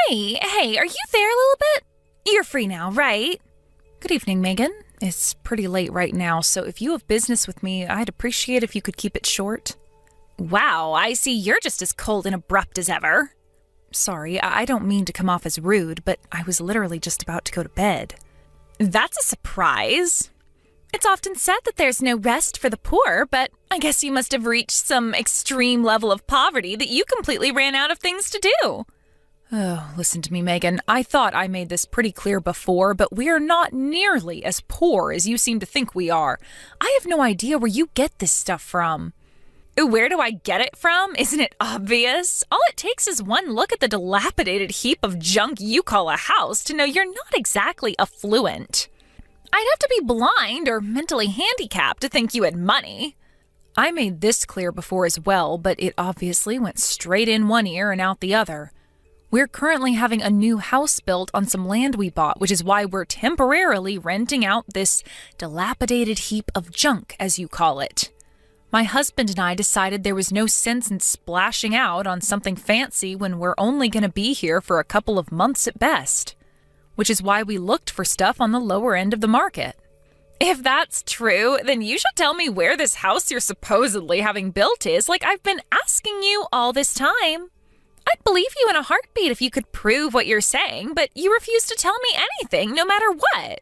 Hey, are you there a little bit? You're free now, right? Good evening, Megan. It's pretty late right now, so if you have business with me, I'd appreciate if you could keep it short. Wow, I see you're just as cold and abrupt as ever. Sorry, I don't mean to come off as rude, but I was literally just about to go to bed. That's a surprise. It's often said that there's no rest for the poor, but I guess you must have reached some extreme level of poverty that you completely ran out of things to do. Oh, listen to me, Megan. I thought I made this pretty clear before, but we are not nearly as poor as you seem to think we are. I have no idea where you get this stuff from. Where do I get it from? Isn't it obvious? All it takes is one look at the dilapidated heap of junk you call a house to know you're not exactly affluent. I'd have to be blind or mentally handicapped to think you had money. I made this clear before as well, but it obviously went straight in one ear and out the other. We're currently having a new house built on some land we bought, which is why we're temporarily renting out this dilapidated heap of junk, as you call it. My husband and I decided there was no sense in splashing out on something fancy when we're only going to be here for a couple of months at best, which is why we looked for stuff on the lower end of the market. If that's true, then you should tell me where this house you're supposedly having built is, like I've been asking you all this time. I'd believe you in a heartbeat if you could prove what you're saying, but you refuse to tell me anything, no matter what.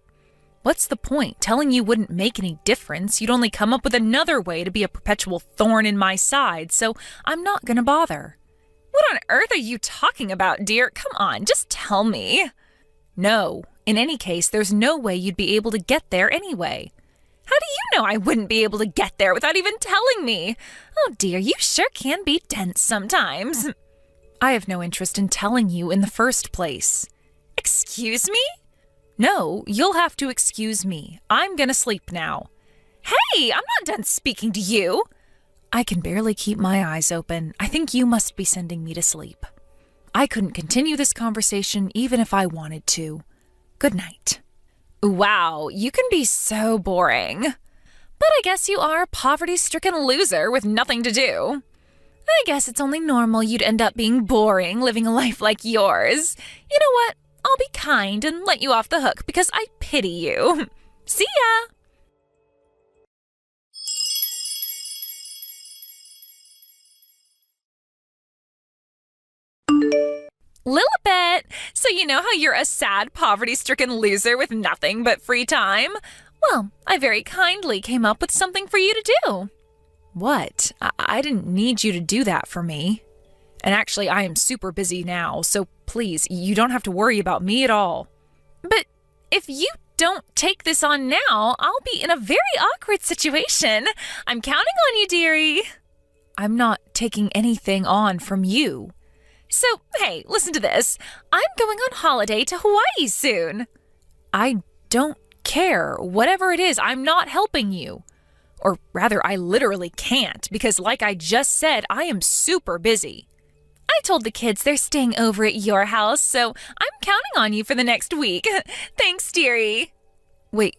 What's the point? Telling you wouldn't make any difference. You'd only come up with another way to be a perpetual thorn in my side, so I'm not gonna bother. What on earth are you talking about, dear? Come on, just tell me. No. In any case, there's no way you'd be able to get there anyway. How do you know I wouldn't be able to get there without even telling me? Oh dear, you sure can be dense sometimes. I have no interest in telling you in the first place. Excuse me? No, you'll have to excuse me. I'm gonna sleep now. Hey, I'm not done speaking to you. I can barely keep my eyes open. I think you must be sending me to sleep. I couldn't continue this conversation even if I wanted to. Good night. Wow, you can be so boring. But I guess you are a poverty-stricken loser with nothing to do. I guess it's only normal you'd end up being boring living a life like yours. You know what? I'll be kind and let you off the hook because I pity you. See ya! Lilibet! So you know how you're a sad, poverty-stricken loser with nothing but free time? Well, I very kindly came up with something for you to do. What? I didn't need you to do that for me. And actually, I am super busy now, so please, you don't have to worry about me at all. But if you don't take this on now, I'll be in a very awkward situation. I'm counting on you, dearie. I'm not taking anything on from you. So, hey, listen to this. I'm going on holiday to Hawaii soon. I don't care. Whatever it is, I'm not helping you. Or rather, I literally can't, because like I just said, I am super busy. I told the kids they're staying over at your house, so I'm counting on you for the next week. Thanks, dearie. Wait,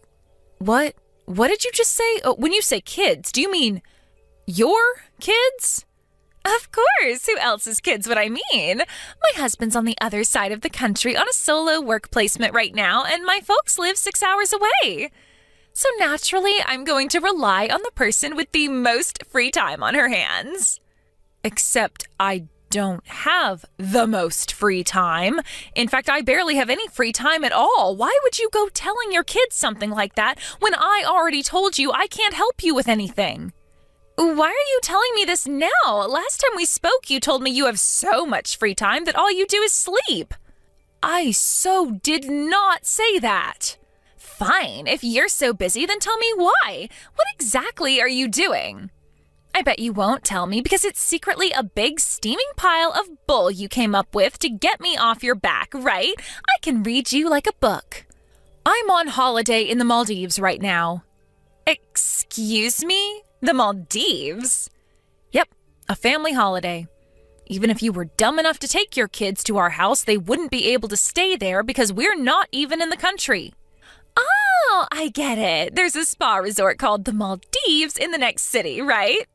what? What did you just say? When you say kids, do you mean your kids? Of course. Who else's kids would I mean? My husband's on the other side of the country on a solo work placement right now, and my folks live 6 hours away. So naturally, I'm going to rely on the person with the most free time on her hands. Except I don't have the most free time. In fact, I barely have any free time at all. Why would you go telling your kids something like that when I already told you I can't help you with anything? Why are you telling me this now? Last time we spoke, you told me you have so much free time that all you do is sleep. I so did not say that. Fine, if you're so busy, then tell me why. What exactly are you doing? I bet you won't tell me because it's secretly a big steaming pile of bull you came up with to get me off your back, right? I can read you like a book. I'm on holiday in the Maldives right now. Excuse me? The Maldives? Yep, a family holiday. Even if you were dumb enough to take your kids to our house, they wouldn't be able to stay there because we're not even in the country. Oh, I get it. There's a spa resort called the Maldives in the next city, right?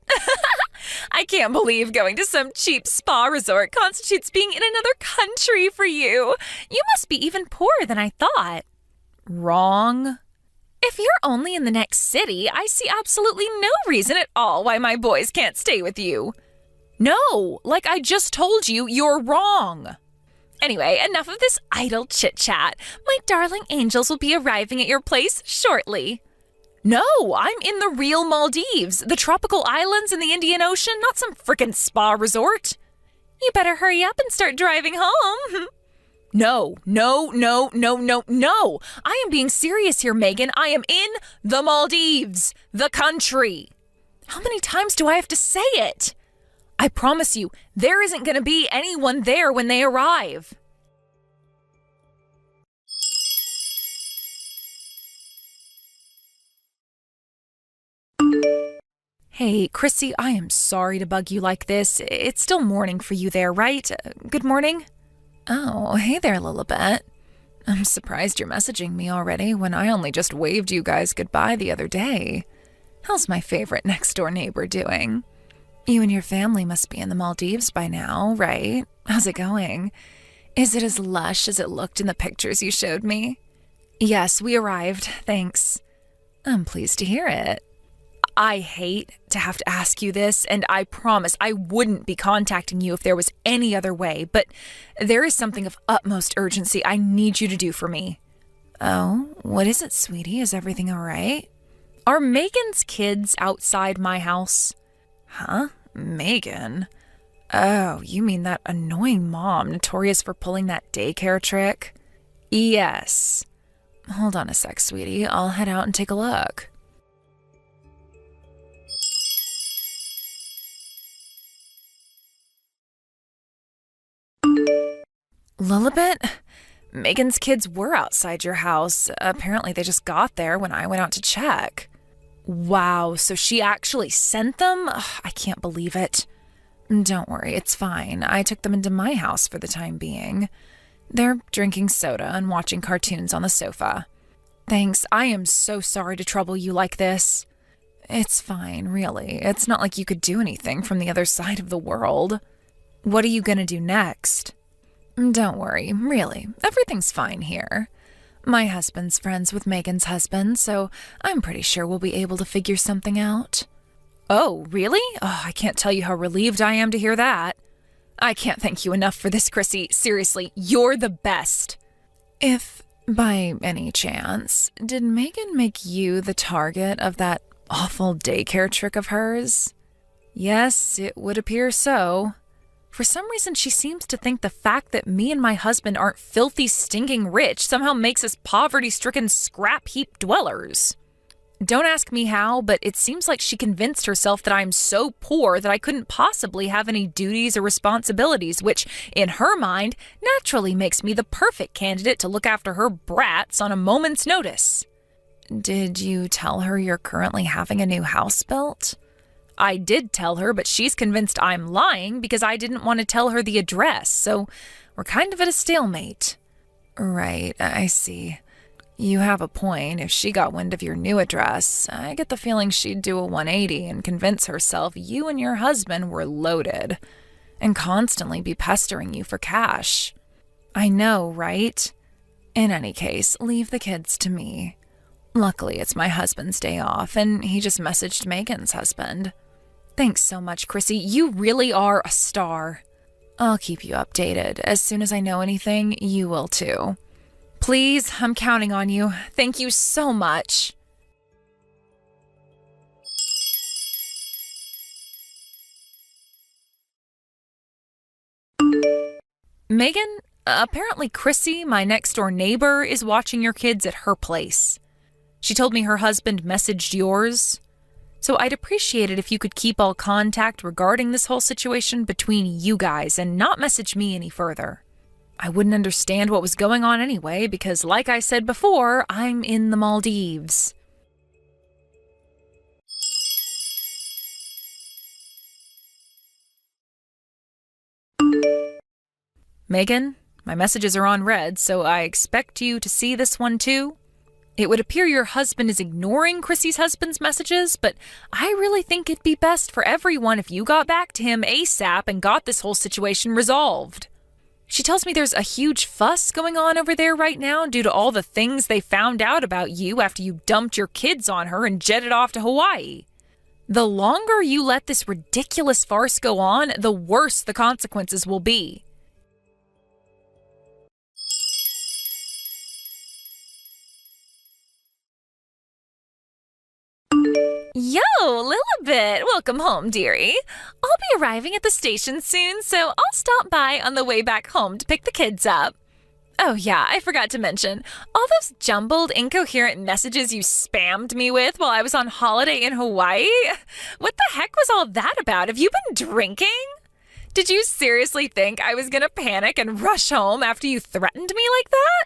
I can't believe going to some cheap spa resort constitutes being in another country for you. You must be even poorer than I thought. Wrong. If you're only in the next city, I see absolutely no reason at all why my boys can't stay with you. No, like I just told you, you're wrong. Anyway, enough of this idle chit-chat. My darling angels will be arriving at your place shortly. No, I'm in the real Maldives, the tropical islands in the Indian Ocean, not some frickin' spa resort. You better hurry up and start driving home. No. I am being serious here, Megan. I am in the Maldives, the country. How many times do I have to say it? I promise you, there isn't going to be anyone there when they arrive. Hey, Chrissy, I am sorry to bug you like this. It's still morning for you there, right? Good morning? Oh, hey there, Lilibet. I'm surprised you're messaging me already when I only just waved you guys goodbye the other day. How's my favorite next-door neighbor doing? You and your family must be in the Maldives by now, right? How's it going? Is it as lush as it looked in the pictures you showed me? Yes, we arrived, thanks. I'm pleased to hear it. I hate to have to ask you this, and I promise I wouldn't be contacting you if there was any other way, but there is something of utmost urgency I need you to do for me. Oh, what is it, sweetie? Is everything all right? Are Megan's kids outside my house? Huh? Megan? Oh, you mean that annoying mom notorious for pulling that daycare trick? Yes. Hold on a sec, sweetie. I'll head out and take a look. Lilibet? Megan's kids were outside your house. Apparently they just got there when I went out to check. Wow, so she actually sent them? Ugh, I can't believe it. Don't worry, it's fine. I took them into my house for the time being. They're drinking soda and watching cartoons on the sofa. Thanks, I am so sorry to trouble you like this. It's fine, really. It's not like you could do anything from the other side of the world. What are you gonna do next? Don't worry, really. Everything's fine here. My husband's friends with Megan's husband, so I'm pretty sure we'll be able to figure something out. Oh, really? Oh, I can't tell you how relieved I am to hear that. I can't thank you enough for this, Chrissy. Seriously, you're the best. If, by any chance, did Megan make you the target of that awful daycare trick of hers? Yes, it would appear so. For some reason, she seems to think the fact that me and my husband aren't filthy, stinking rich somehow makes us poverty-stricken scrap heap dwellers. Don't ask me how, but it seems like she convinced herself that I'm so poor that I couldn't possibly have any duties or responsibilities, which, in her mind, naturally makes me the perfect candidate to look after her brats on a moment's notice. Did you tell her you're currently having a new house built? I did tell her, but she's convinced I'm lying because I didn't want to tell her the address, so we're kind of at a stalemate. Right, I see. You have a point. If she got wind of your new address, I get the feeling she'd do a 180 and convince herself you and your husband were loaded and constantly be pestering you for cash. I know, right? In any case, leave the kids to me. Luckily, it's my husband's day off, and he just messaged Megan's husband. Thanks so much, Chrissy. You really are a star. I'll keep you updated. As soon as I know anything, you will too. Please, I'm counting on you. Thank you so much. Megan, apparently Chrissy, my next-door neighbor, is watching your kids at her place. She told me her husband messaged yours. So I'd appreciate it if you could keep all contact regarding this whole situation between you guys and not message me any further. I wouldn't understand what was going on anyway because, like I said before, I'm in the Maldives. Megan, my messages are on red, so I expect you to see this one too. It would appear your husband is ignoring Chrissy's husband's messages, but I really think it'd be best for everyone if you got back to him ASAP and got this whole situation resolved. She tells me there's a huge fuss going on over there right now due to all the things they found out about you after you dumped your kids on her and jetted off to Hawaii. The longer you let this ridiculous farce go on, the worse the consequences will be. Yo, Lilibet! Welcome home, dearie. I'll be arriving at the station soon, so I'll stop by on the way back home to pick the kids up. Oh yeah, I forgot to mention, all those jumbled, incoherent messages you spammed me with while I was on holiday in Hawaii? What the heck was all that about? Have you been drinking? Did you seriously think I was gonna panic and rush home after you threatened me like that?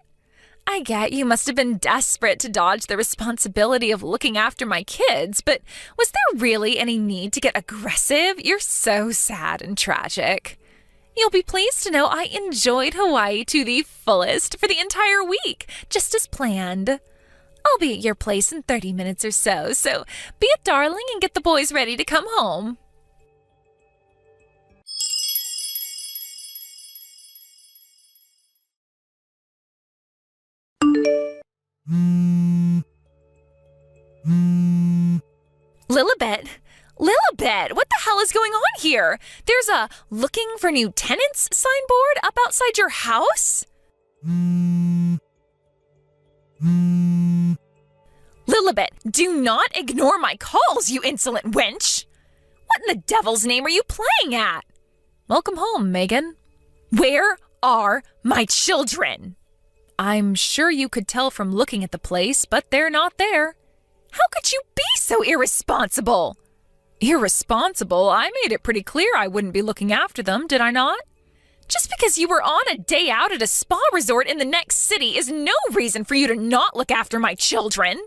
I get you must have been desperate to dodge the responsibility of looking after my kids, but was there really any need to get aggressive? You're so sad and tragic. You'll be pleased to know I enjoyed Hawaii to the fullest for the entire week, just as planned. I'll be at your place in 30 minutes or so be a darling and get the boys ready to come home. Lilibet, what the hell is going on here? There's a looking for new tenants signboard up outside your house? Lilibet, do not ignore my calls, you insolent wench! What in the devil's name are you playing at? Welcome home, Megan. Where are my children? I'm sure you could tell from looking at the place, but they're not there. How could you be so irresponsible? Irresponsible? I made it pretty clear I wouldn't be looking after them, did I not? Just because you were on a day out at a spa resort in the next city is no reason for you to not look after my children.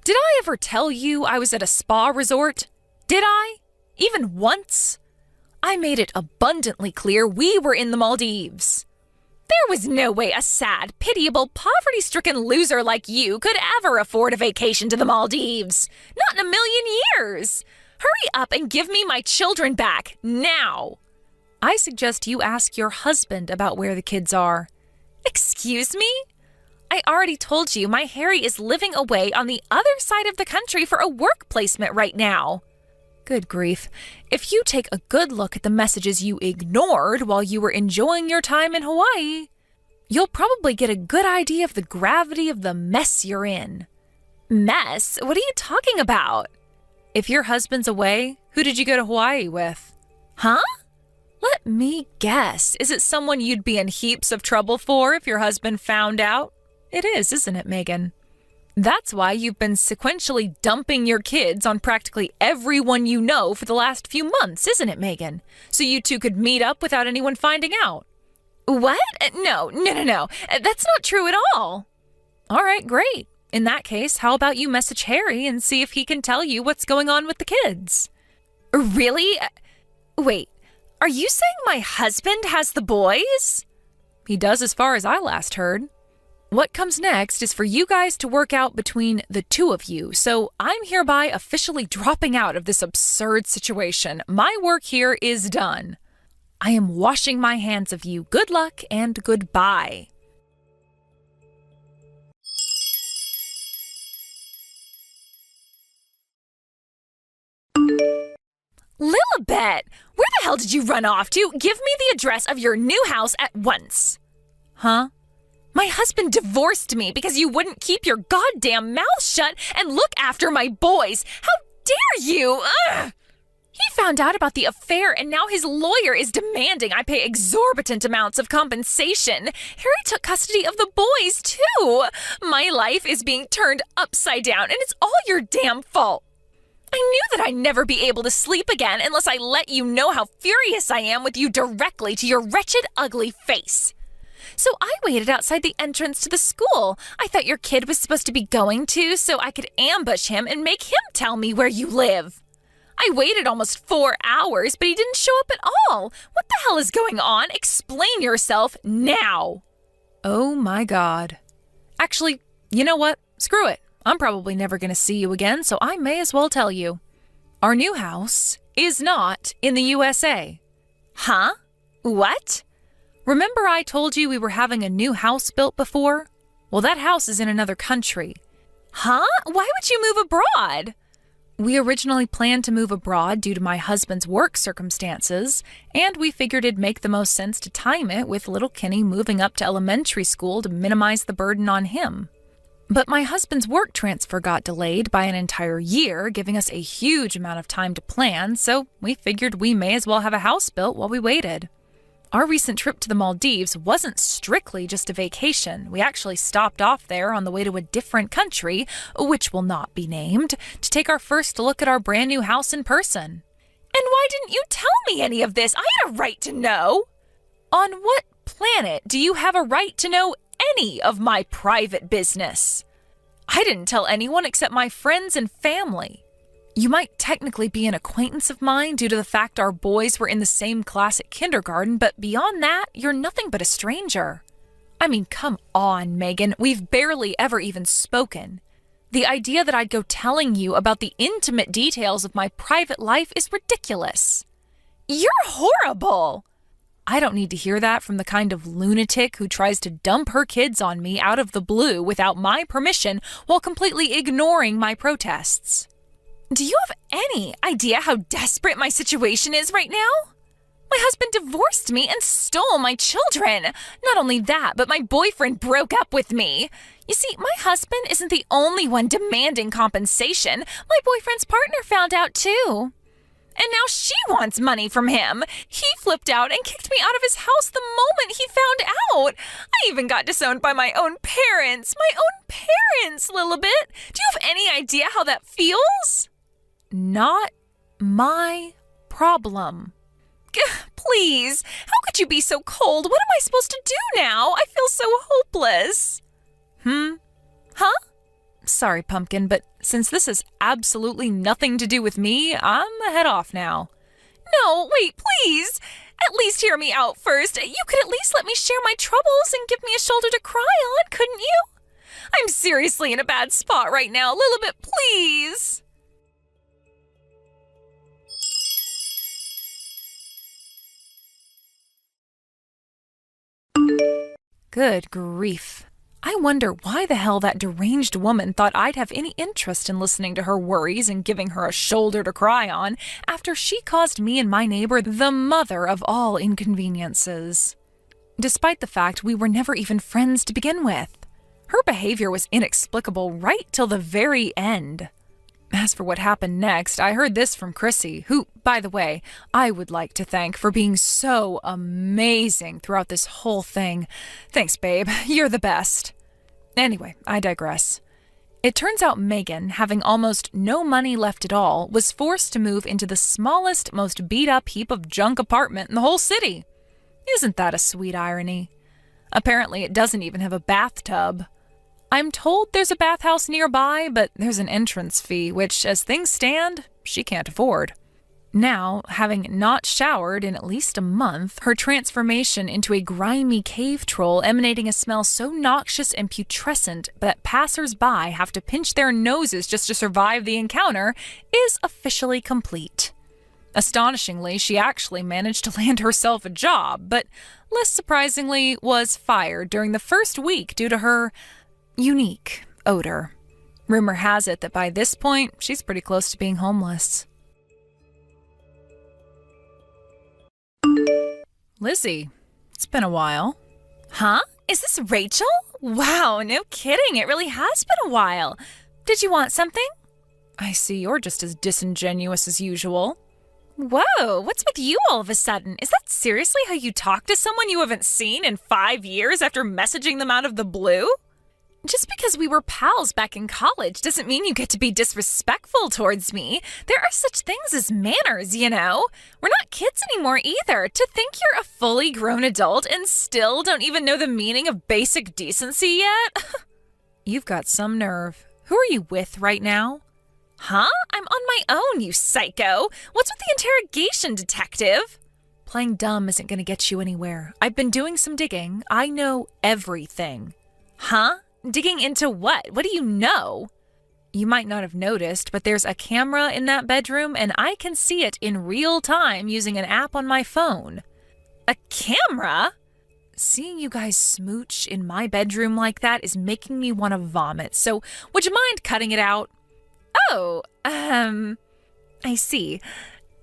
Did I ever tell you I was at a spa resort? Did I? Even once? I made it abundantly clear we were in the Maldives. There was no way a sad, pitiable, poverty-stricken loser like you could ever afford a vacation to the Maldives. Not in a million years. Hurry up and give me my children back, now. I suggest you ask your husband about where the kids are. Excuse me? I already told you my Harry is living away on the other side of the country for a work placement right now. Good grief. If you take a good look at the messages you ignored while you were enjoying your time in Hawaii, you'll probably get a good idea of the gravity of the mess you're in. Mess? What are you talking about? If your husband's away, who did you go to Hawaii with? Huh? Let me guess. Is it someone you'd be in heaps of trouble for if your husband found out? It is, isn't it, Megan? That's why you've been sequentially dumping your kids on practically everyone you know for the last few months, isn't it, Megan? So you two could meet up without anyone finding out. What? No. That's not true at all. All right, great. In that case, how about you message Harry and see if he can tell you what's going on with the kids? Really? Wait, are you saying my husband has the boys? He does as far as I last heard. What comes next is for you guys to work out between the two of you, so I'm hereby officially dropping out of this absurd situation. My work here is done. I am washing my hands of you. Good luck and goodbye. Lilibet, where the hell did you run off to? Give me the address of your new house at once. Huh? My husband divorced me because you wouldn't keep your goddamn mouth shut and look after my boys. How dare you? Ugh! He found out about the affair and now his lawyer is demanding I pay exorbitant amounts of compensation. Harry took custody of the boys, too. My life is being turned upside down and it's all your damn fault. I knew that I'd never be able to sleep again unless I let you know how furious I am with you directly to your wretched, ugly face. So I waited outside the entrance to the school I thought your kid was supposed to be going to so I could ambush him and make him tell me where you live. I waited almost 4 hours, but he didn't show up at all. What the hell is going on? Explain yourself now. Oh my God. Actually, you know what? screw it. I'm probably never going to see you again, so I may as well tell you. Our new house is not in the USA. Huh? What? Remember I told you we were having a new house built before? Well, that house is in another country. Huh? Why would you move abroad? We originally planned to move abroad due to my husband's work circumstances, and we figured it'd make the most sense to time it with little Kenny moving up to elementary school to minimize the burden on him. But my husband's work transfer got delayed by an entire year, giving us a huge amount of time to plan, so we figured we may as well have a house built while we waited. Our recent trip to the Maldives wasn't strictly just a vacation. We actually stopped off there on the way to a different country, which will not be named, to take our first look at our brand new house in person. And why didn't you tell me any of this? I had a right to know. On what planet do you have a right to know any of my private business? I didn't tell anyone except my friends and family. You might technically be an acquaintance of mine due to the fact our boys were in the same class at kindergarten, but beyond that, you're nothing but a stranger. I mean, come on, Megan, we've barely ever even spoken. The idea that I'd go telling you about the intimate details of my private life is ridiculous. You're horrible! I don't need to hear that from the kind of lunatic who tries to dump her kids on me out of the blue without my permission while completely ignoring my protests. Do you have any idea how desperate my situation is right now? My husband divorced me and stole my children. Not only that, but my boyfriend broke up with me. You see, my husband isn't the only one demanding compensation. My boyfriend's partner found out too. And now she wants money from him. He flipped out and kicked me out of his house the moment he found out. I even got disowned by my own parents. My own parents, Lilibet. Do you have any idea how that feels? Not my problem. Please, how could you be so cold? What am I supposed to do now? I feel so hopeless. Huh? Sorry, Pumpkin, but since this has absolutely nothing to do with me, I'm a head off now. No, wait, please. At least hear me out first. You could at least let me share my troubles and give me a shoulder to cry on, couldn't you? I'm seriously in a bad spot right now. Lilibet, please. Good grief. I wonder why the hell that deranged woman thought I'd have any interest in listening to her worries and giving her a shoulder to cry on after she caused me and my neighbor the mother of all inconveniences. Despite the fact we were never even friends to begin with. Her behavior was inexplicable right till the very end. As for what happened next, I heard this from Chrissy, who, by the way, I would like to thank for being so amazing throughout this whole thing. Thanks, babe. You're the best. Anyway, I digress. It turns out Megan, having almost no money left at all, was forced to move into the smallest, most beat-up heap of junk apartment in the whole city. Isn't that a sweet irony? Apparently, it doesn't even have a bathtub. I'm told there's a bathhouse nearby, but there's an entrance fee, which, as things stand, she can't afford. Now, having not showered in at least a month, her transformation into a grimy cave troll emanating a smell so noxious and putrescent that passers-by have to pinch their noses just to survive the encounter is officially complete. Astonishingly, she actually managed to land herself a job, but less surprisingly was fired during the first week due to her unique odor. Rumor has it that by this point, she's pretty close to being homeless. Lizzie, it's been a while. Huh? Is this Rachel? Wow, no kidding. It really has been a while. Did you want something? I see you're just as disingenuous as usual. Whoa, what's with you all of a sudden? Is that seriously how you talk to someone you haven't seen in 5 years after messaging them out of the blue? Just because we were pals back in college doesn't mean you get to be disrespectful towards me. There are such things as manners, you know? We're not kids anymore either. To think you're a fully grown adult and still don't even know the meaning of basic decency yet? You've got some nerve. Who are you with right now? Huh? I'm on my own, you psycho. What's with the interrogation, detective? Playing dumb isn't going to get you anywhere. I've been doing some digging. I know everything. Huh? Digging into what? What do you know? You might not have noticed, but there's a camera in that bedroom, and I can see it in real time using an app on my phone. A camera? Seeing you guys smooch in my bedroom like that is making me want to vomit, so would you mind cutting it out? Oh, I see.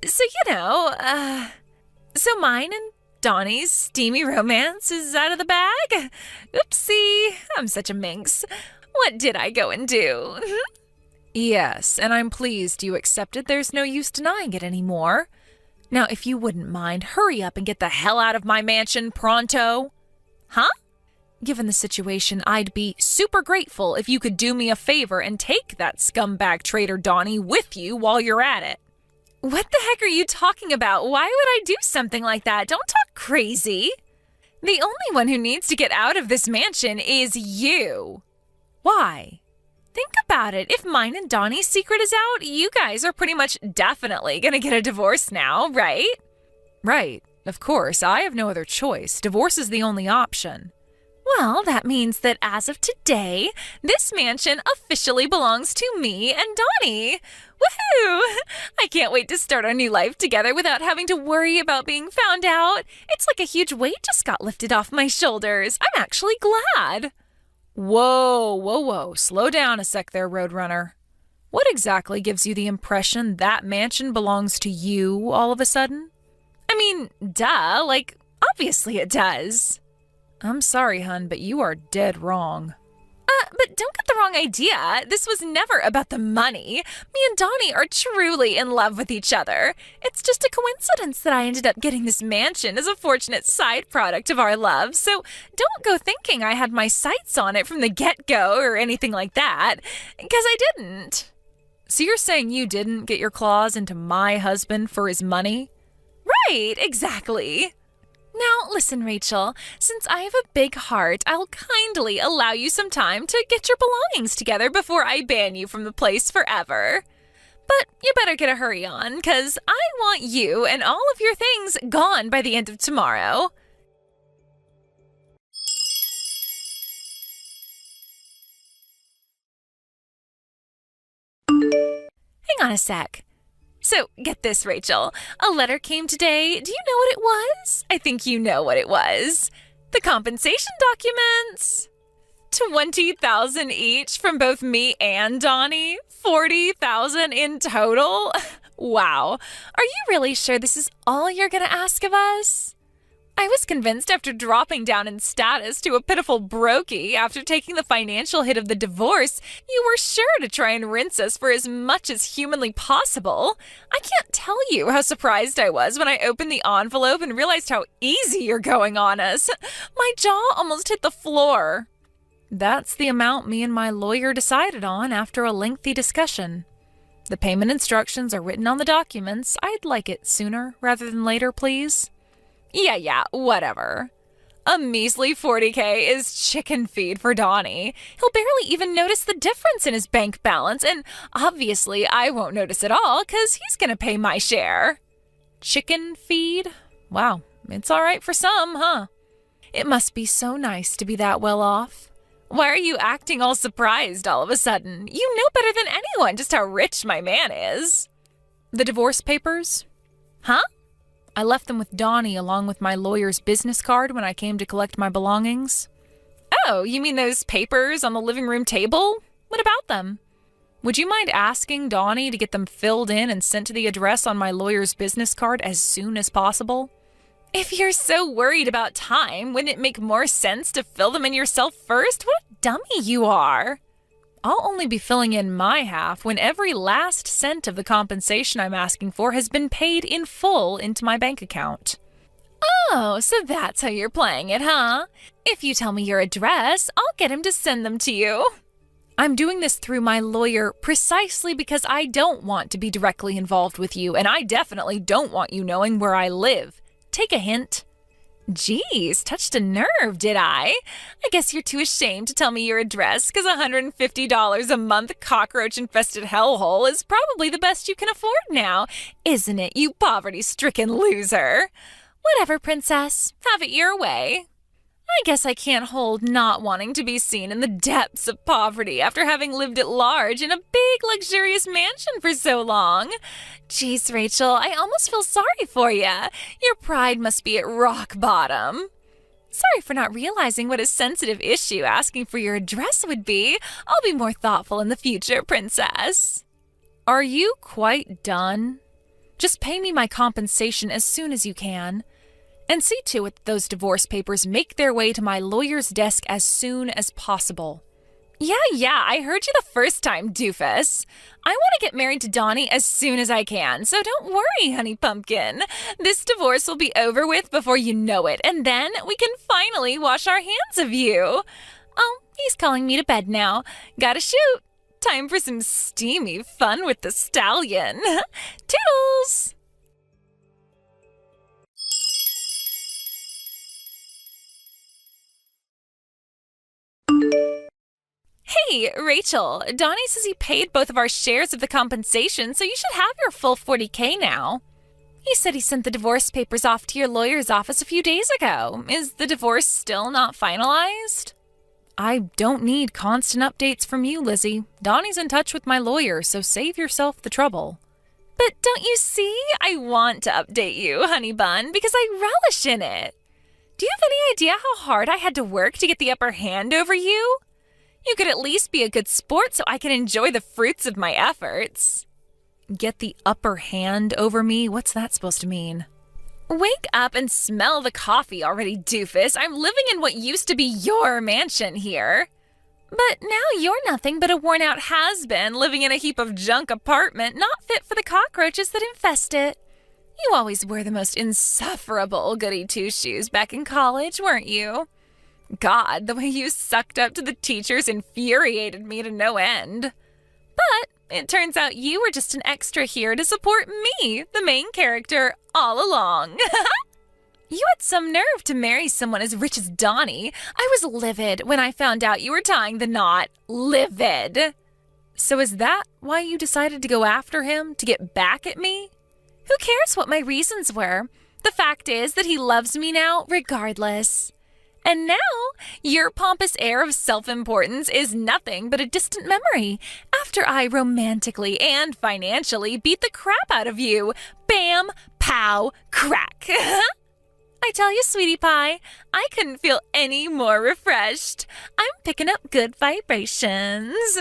So, so mine and Donnie's steamy romance is out of the bag? Oopsie, I'm such a minx. What did I go and do? Yes, and I'm pleased you accepted. There's no use denying it anymore. Now, if you wouldn't mind, hurry up and get the hell out of my mansion pronto. Huh? Given the situation, I'd be super grateful if you could do me a favor and take that scumbag traitor Donnie with you while you're at it. What the heck are you talking about? Why would I do something like that? Don't talk crazy. The only one who needs to get out of this mansion is you. Why? Think about it. If mine and Donnie's secret is out, you guys are pretty much definitely gonna get a divorce now, right? Right. Of course. I have no other choice. Divorce is the only option. Well, that means that as of today, this mansion officially belongs to me and Donnie. Woohoo! I can't wait to start our new life together without having to worry about being found out. It's like a huge weight just got lifted off my shoulders. I'm actually glad. Whoa. Slow down a sec there, Roadrunner. What exactly gives you the impression that mansion belongs to you all of a sudden? I mean, duh, obviously it does. I'm sorry, hun, but you are dead wrong. But don't get the wrong idea. This was never about the money. Me and Donnie are truly in love with each other. It's just a coincidence that I ended up getting this mansion as a fortunate side product of our love, so don't go thinking I had my sights on it from the get-go or anything like that, because I didn't. So you're saying you didn't get your claws into my husband for his money? Right, exactly. Now, listen, Rachel, since I have a big heart, I'll kindly allow you some time to get your belongings together before I ban you from the place forever. But you better get a hurry on, because I want you and all of your things gone by the end of tomorrow. Hang on a sec. So, get this, Rachel. A letter came today. Do you know what it was? I think you know what it was. The compensation documents. 20,000 each from both me and Donnie. 40,000 in total. Wow. Are you really sure this is all you're gonna ask of us? I was convinced after dropping down in status to a pitiful brokey after taking the financial hit of the divorce, you were sure to try and rinse us for as much as humanly possible. I can't tell you how surprised I was when I opened the envelope and realized how easy you're going on us. My jaw almost hit the floor. That's the amount me and my lawyer decided on after a lengthy discussion. The payment instructions are written on the documents. I'd like it sooner rather than later, please. Yeah, whatever. A measly 40K is chicken feed for Donnie. He'll barely even notice the difference in his bank balance, and obviously I won't notice at all because he's gonna pay my share. Chicken feed? Wow, it's all right for some, huh? It must be so nice to be that well off. Why are you acting all surprised all of a sudden? You know better than anyone just how rich my man is. The divorce papers? Huh? I left them with Donnie along with my lawyer's business card when I came to collect my belongings. Oh, you mean those papers on the living room table? What about them? Would you mind asking Donnie to get them filled in and sent to the address on my lawyer's business card as soon as possible? If you're so worried about time, wouldn't it make more sense to fill them in yourself first? What a dummy you are. I'll only be filling in my half when every last cent of the compensation I'm asking for has been paid in full into my bank account. Oh, so that's how you're playing it, huh? If you tell me your address, I'll get him to send them to you. I'm doing this through my lawyer precisely because I don't want to be directly involved with you, and I definitely don't want you knowing where I live. Take a hint. Geez, touched a nerve, did I? I guess you're too ashamed to tell me your address because $150 a month cockroach-infested hellhole is probably the best you can afford now, isn't it, you poverty-stricken loser? Whatever, princess. Have it your way. I guess I can't hold not wanting to be seen in the depths of poverty after having lived at large in a big, luxurious mansion for so long. Jeez, Rachel, I almost feel sorry for you. Your pride must be at rock bottom. Sorry for not realizing what a sensitive issue asking for your address would be. I'll be more thoughtful in the future, princess. Are you quite done? Just pay me my compensation as soon as you can. And see to it that those divorce papers make their way to my lawyer's desk as soon as possible. Yeah, I heard you the first time, doofus. I want to get married to Donnie as soon as I can, so don't worry, honey pumpkin. This divorce will be over with before you know it, and then we can finally wash our hands of you. Oh, he's calling me to bed now. Gotta shoot. Time for some steamy fun with the stallion. Toodles! Hey, Rachel, Donnie says he paid both of our shares of the compensation, so you should have your full $40K now. He said he sent the divorce papers off to your lawyer's office a few days ago. Is the divorce still not finalized? I don't need constant updates from you, Lizzie. Donnie's in touch with my lawyer, so save yourself the trouble. But don't you see? I want to update you, honey bun, because I relish in it. Do you have any idea how hard I had to work to get the upper hand over you? You could at least be a good sport so I can enjoy the fruits of my efforts. Get the upper hand over me? What's that supposed to mean? Wake up and smell the coffee already, doofus. I'm living in what used to be your mansion here. But now you're nothing but a worn-out has-been living in a heap of junk apartment not fit for the cockroaches that infest it. You always were the most insufferable goody-two-shoes back in college, weren't you? God, the way you sucked up to the teachers infuriated me to no end. But it turns out you were just an extra here to support me, the main character, all along. You had some nerve to marry someone as rich as Donnie. I was livid when I found out you were tying the knot. Livid. So is that why you decided to go after him, to get back at me? Who cares what my reasons were? The fact is that he loves me now, regardless. And now, your pompous air of self-importance is nothing but a distant memory after I romantically and financially beat the crap out of you. Bam, pow, crack. I tell you, sweetie pie, I couldn't feel any more refreshed. I'm picking up good vibrations.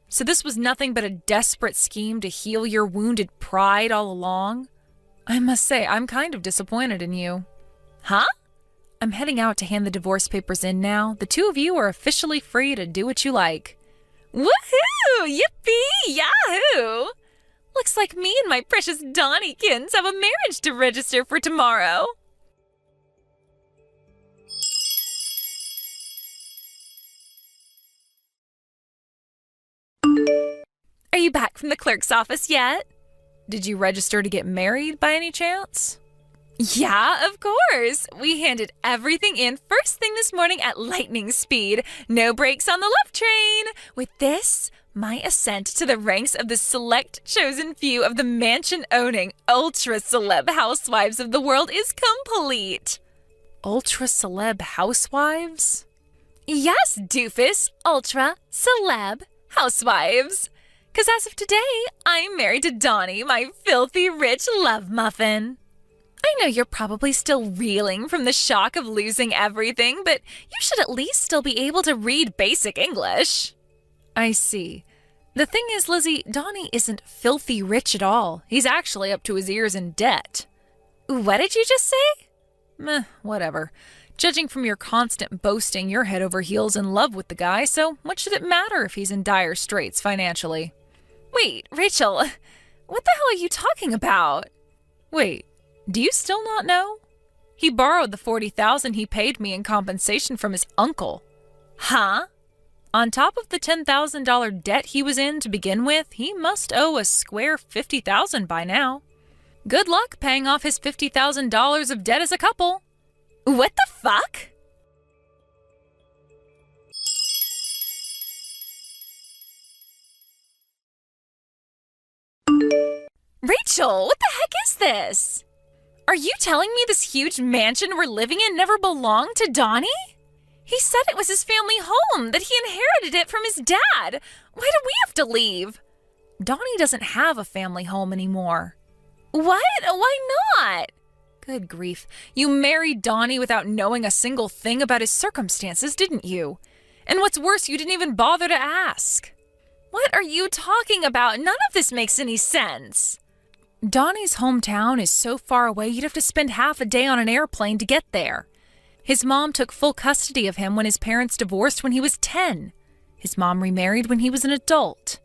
So this was nothing but a desperate scheme to heal your wounded pride all along? I must say, I'm kind of disappointed in you. Huh? I'm heading out to hand the divorce papers in now. The two of you are officially free to do what you like. Woohoo! Yippee! Yahoo! Looks like me and my precious Donniekins have a marriage to register for tomorrow. Are you back from the clerk's office yet? Did you register to get married by any chance? Yeah, of course. We handed everything in first thing this morning at lightning speed. No brakes on the love train. With this, my ascent to the ranks of the select chosen few of the mansion-owning, ultra-celeb housewives of the world is complete. Ultra-celeb housewives? Yes, doofus. Ultra-celeb housewives. 'Cause as of today, I'm married to Donnie, my filthy rich love muffin. I know you're probably still reeling from the shock of losing everything, but you should at least still be able to read basic English. I see. The thing is, Lizzie, Donnie isn't filthy rich at all. He's actually up to his ears in debt. What did you just say? Meh, whatever. Judging from your constant boasting, you're head over heels in love with the guy, so what should it matter if he's in dire straits financially? Wait, Rachel, what the hell are you talking about? Wait. Do you still not know? He borrowed the $40,000 he paid me in compensation from his uncle. Huh? On top of the $10,000 debt he was in to begin with, he must owe a square $50,000 by now. Good luck paying off his $50,000 of debt as a couple. What the fuck? Rachel, what the heck is this? Are you telling me this huge mansion we're living in never belonged to Donnie? He said it was his family home, that he inherited it from his dad. Why do we have to leave? Donnie doesn't have a family home anymore. What? Why not? Good grief. You married Donnie without knowing a single thing about his circumstances, didn't you? And what's worse, you didn't even bother to ask. What are you talking about? None of this makes any sense. Donnie's hometown is so far away you'd have to spend half a day on an airplane to get there. His mom took full custody of him when his parents divorced when he was 10. His mom remarried when he was an adult.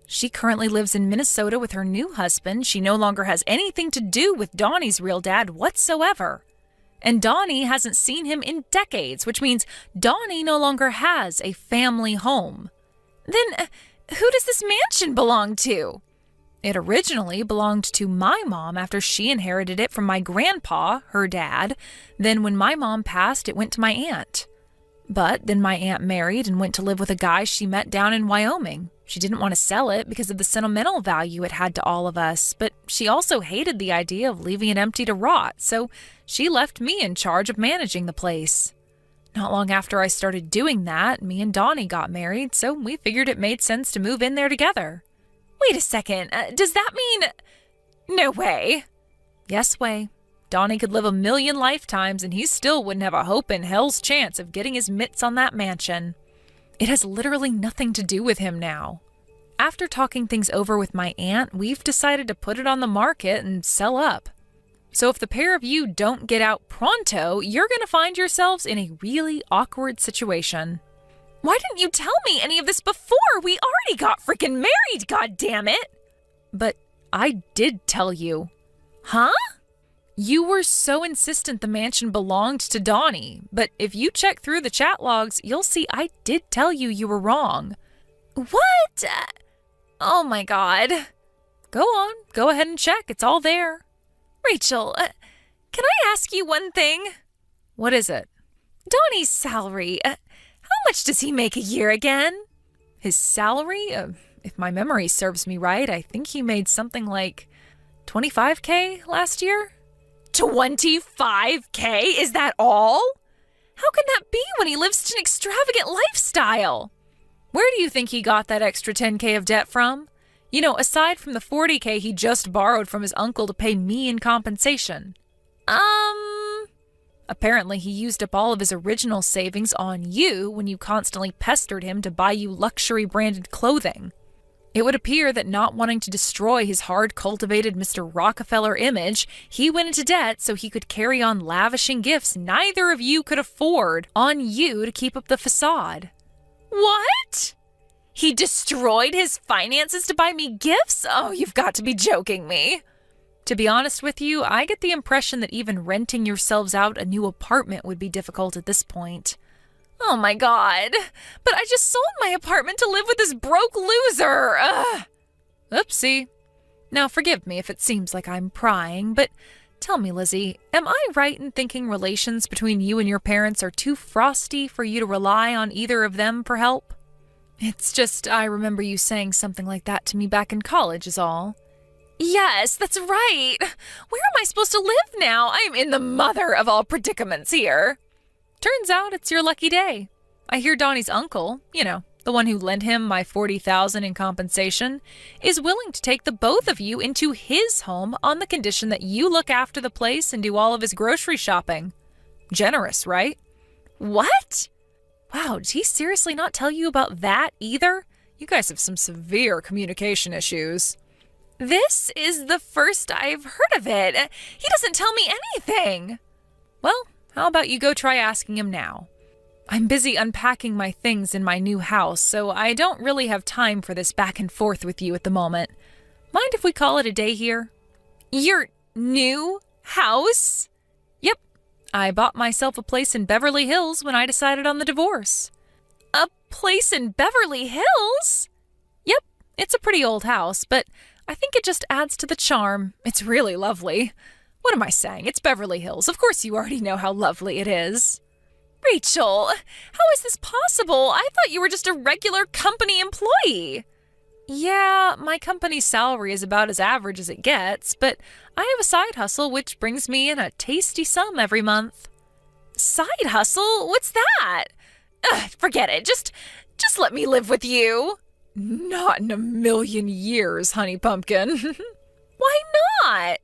She currently lives in Minnesota with her new husband. She no longer has anything to do with Donnie's real dad whatsoever. And Donnie hasn't seen him in decades, which means Donnie no longer has a family home. Then, who does this mansion belong to? It originally belonged to my mom after she inherited it from my grandpa, her dad. Then when my mom passed, it went to my aunt. But then my aunt married and went to live with a guy she met down in Wyoming. She didn't want to sell it because of the sentimental value it had to all of us, but she also hated the idea of leaving it empty to rot, so she left me in charge of managing the place. Not long after I started doing that, me and Donnie got married, so we figured it made sense to move in there together. Wait a second, does that mean... No way. Yes way. Donnie could live 1,000,000 lifetimes and he still wouldn't have a hope in hell's chance of getting his mitts on that mansion. It has literally nothing to do with him now. After talking things over with my aunt, we've decided to put it on the market and sell up. So if the pair of you don't get out pronto, you're going to find yourselves in a really awkward situation. Why didn't you tell me any of this before? We already got freaking married, goddammit! But I did tell you. Huh? You were so insistent the mansion belonged to Donnie, but if you check through the chat logs, you'll see I did tell you you were wrong. What? Oh my god. Go on, go ahead and check, it's all there. Rachel, can I ask you one thing? What is it? Donnie's salary, how much does he make a year again? His salary? If my memory serves me right, I think he made something like $25,000 last year. $25,000? Is that all? How can that be when he lives such an extravagant lifestyle? Where do you think he got that extra $10,000 of debt from? You know, aside from the $40,000 he just borrowed from his uncle to pay me in compensation. Apparently he used up all of his original savings on you when you constantly pestered him to buy you luxury branded clothing. It would appear that not wanting to destroy his hard-cultivated Mr. Rockefeller image, he went into debt so he could carry on lavishing gifts neither of you could afford on you to keep up the facade. What? He destroyed his finances to buy me gifts? Oh, you've got to be joking me. To be honest with you, I get the impression that even renting yourselves out a new apartment would be difficult at this point. Oh my god, but I just sold my apartment to live with this broke loser! Ugh. Oopsie. Now forgive me if it seems like I'm prying, but tell me, Lizzie, am I right in thinking relations between you and your parents are too frosty for you to rely on either of them for help? It's just I remember you saying something like that to me back in college is all. Yes, that's right. Where am I supposed to live now? I'm in the mother of all predicaments here. Turns out it's your lucky day. I hear Donnie's uncle, you know, the one who lent him my $40,000 in compensation, is willing to take the both of you into his home on the condition that you look after the place and do all of his grocery shopping. Generous, right? What? Wow, did he seriously not tell you about that either? You guys have some severe communication issues. This is the first I've heard of it. He doesn't tell me anything. Well, how about you go try asking him now? I'm busy unpacking my things in my new house, so I don't really have time for this back and forth with you at the moment. Mind if we call it a day here? Your new house? Yep. I bought myself a place in Beverly Hills when I decided on the divorce. A place in Beverly Hills? Yep. It's a pretty old house, but I think it just adds to the charm. It's really lovely. What am I saying? It's Beverly Hills. Of course you already know how lovely it is. Rachel, how is this possible? I thought you were just a regular company employee. Yeah, my company's salary is about as average as it gets, but I have a side hustle which brings me in a tasty sum every month. Side hustle? What's that? Forget it. Just let me live with you. Not in a million years, honey pumpkin. Why not?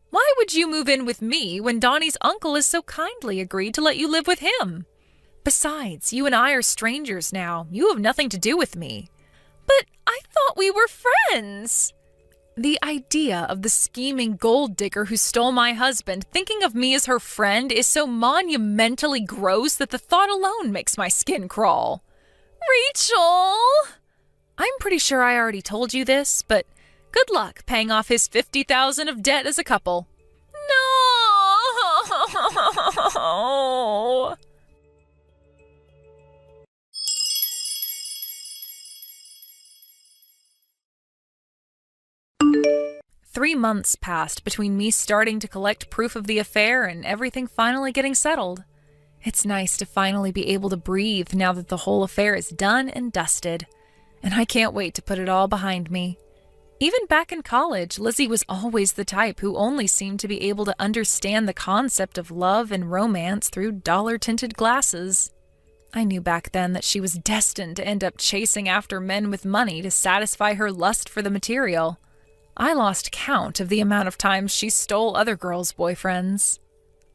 Why would you move in with me when Donnie's uncle has so kindly agreed to let you live with him? Besides, you and I are strangers now. You have nothing to do with me. But I thought we were friends. The idea of the scheming gold digger who stole my husband thinking of me as her friend is so monumentally gross that the thought alone makes my skin crawl. Rachel! I'm pretty sure I already told you this, but good luck paying off his $50,000 of debt as a couple. No! 3 months passed between me starting to collect proof of the affair and everything finally getting settled. It's nice to finally be able to breathe now that the whole affair is done and dusted, and I can't wait to put it all behind me. Even back in college, Lizzie was always the type who only seemed to be able to understand the concept of love and romance through dollar-tinted glasses. I knew back then that she was destined to end up chasing after men with money to satisfy her lust for the material. I lost count of the amount of times she stole other girls' boyfriends.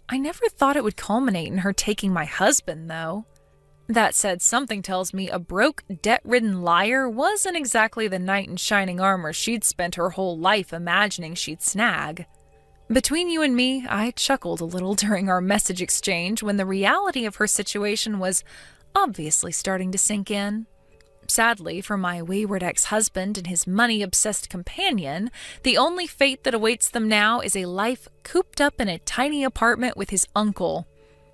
I never thought it would culminate in her taking my husband, though. That said, something tells me a broke, debt-ridden liar wasn't exactly the knight in shining armor she'd spent her whole life imagining she'd snag. Between you and me, I chuckled a little during our message exchange when the reality of her situation was obviously starting to sink in. Sadly, for my wayward ex-husband and his money-obsessed companion, the only fate that awaits them now is a life cooped up in a tiny apartment with his uncle,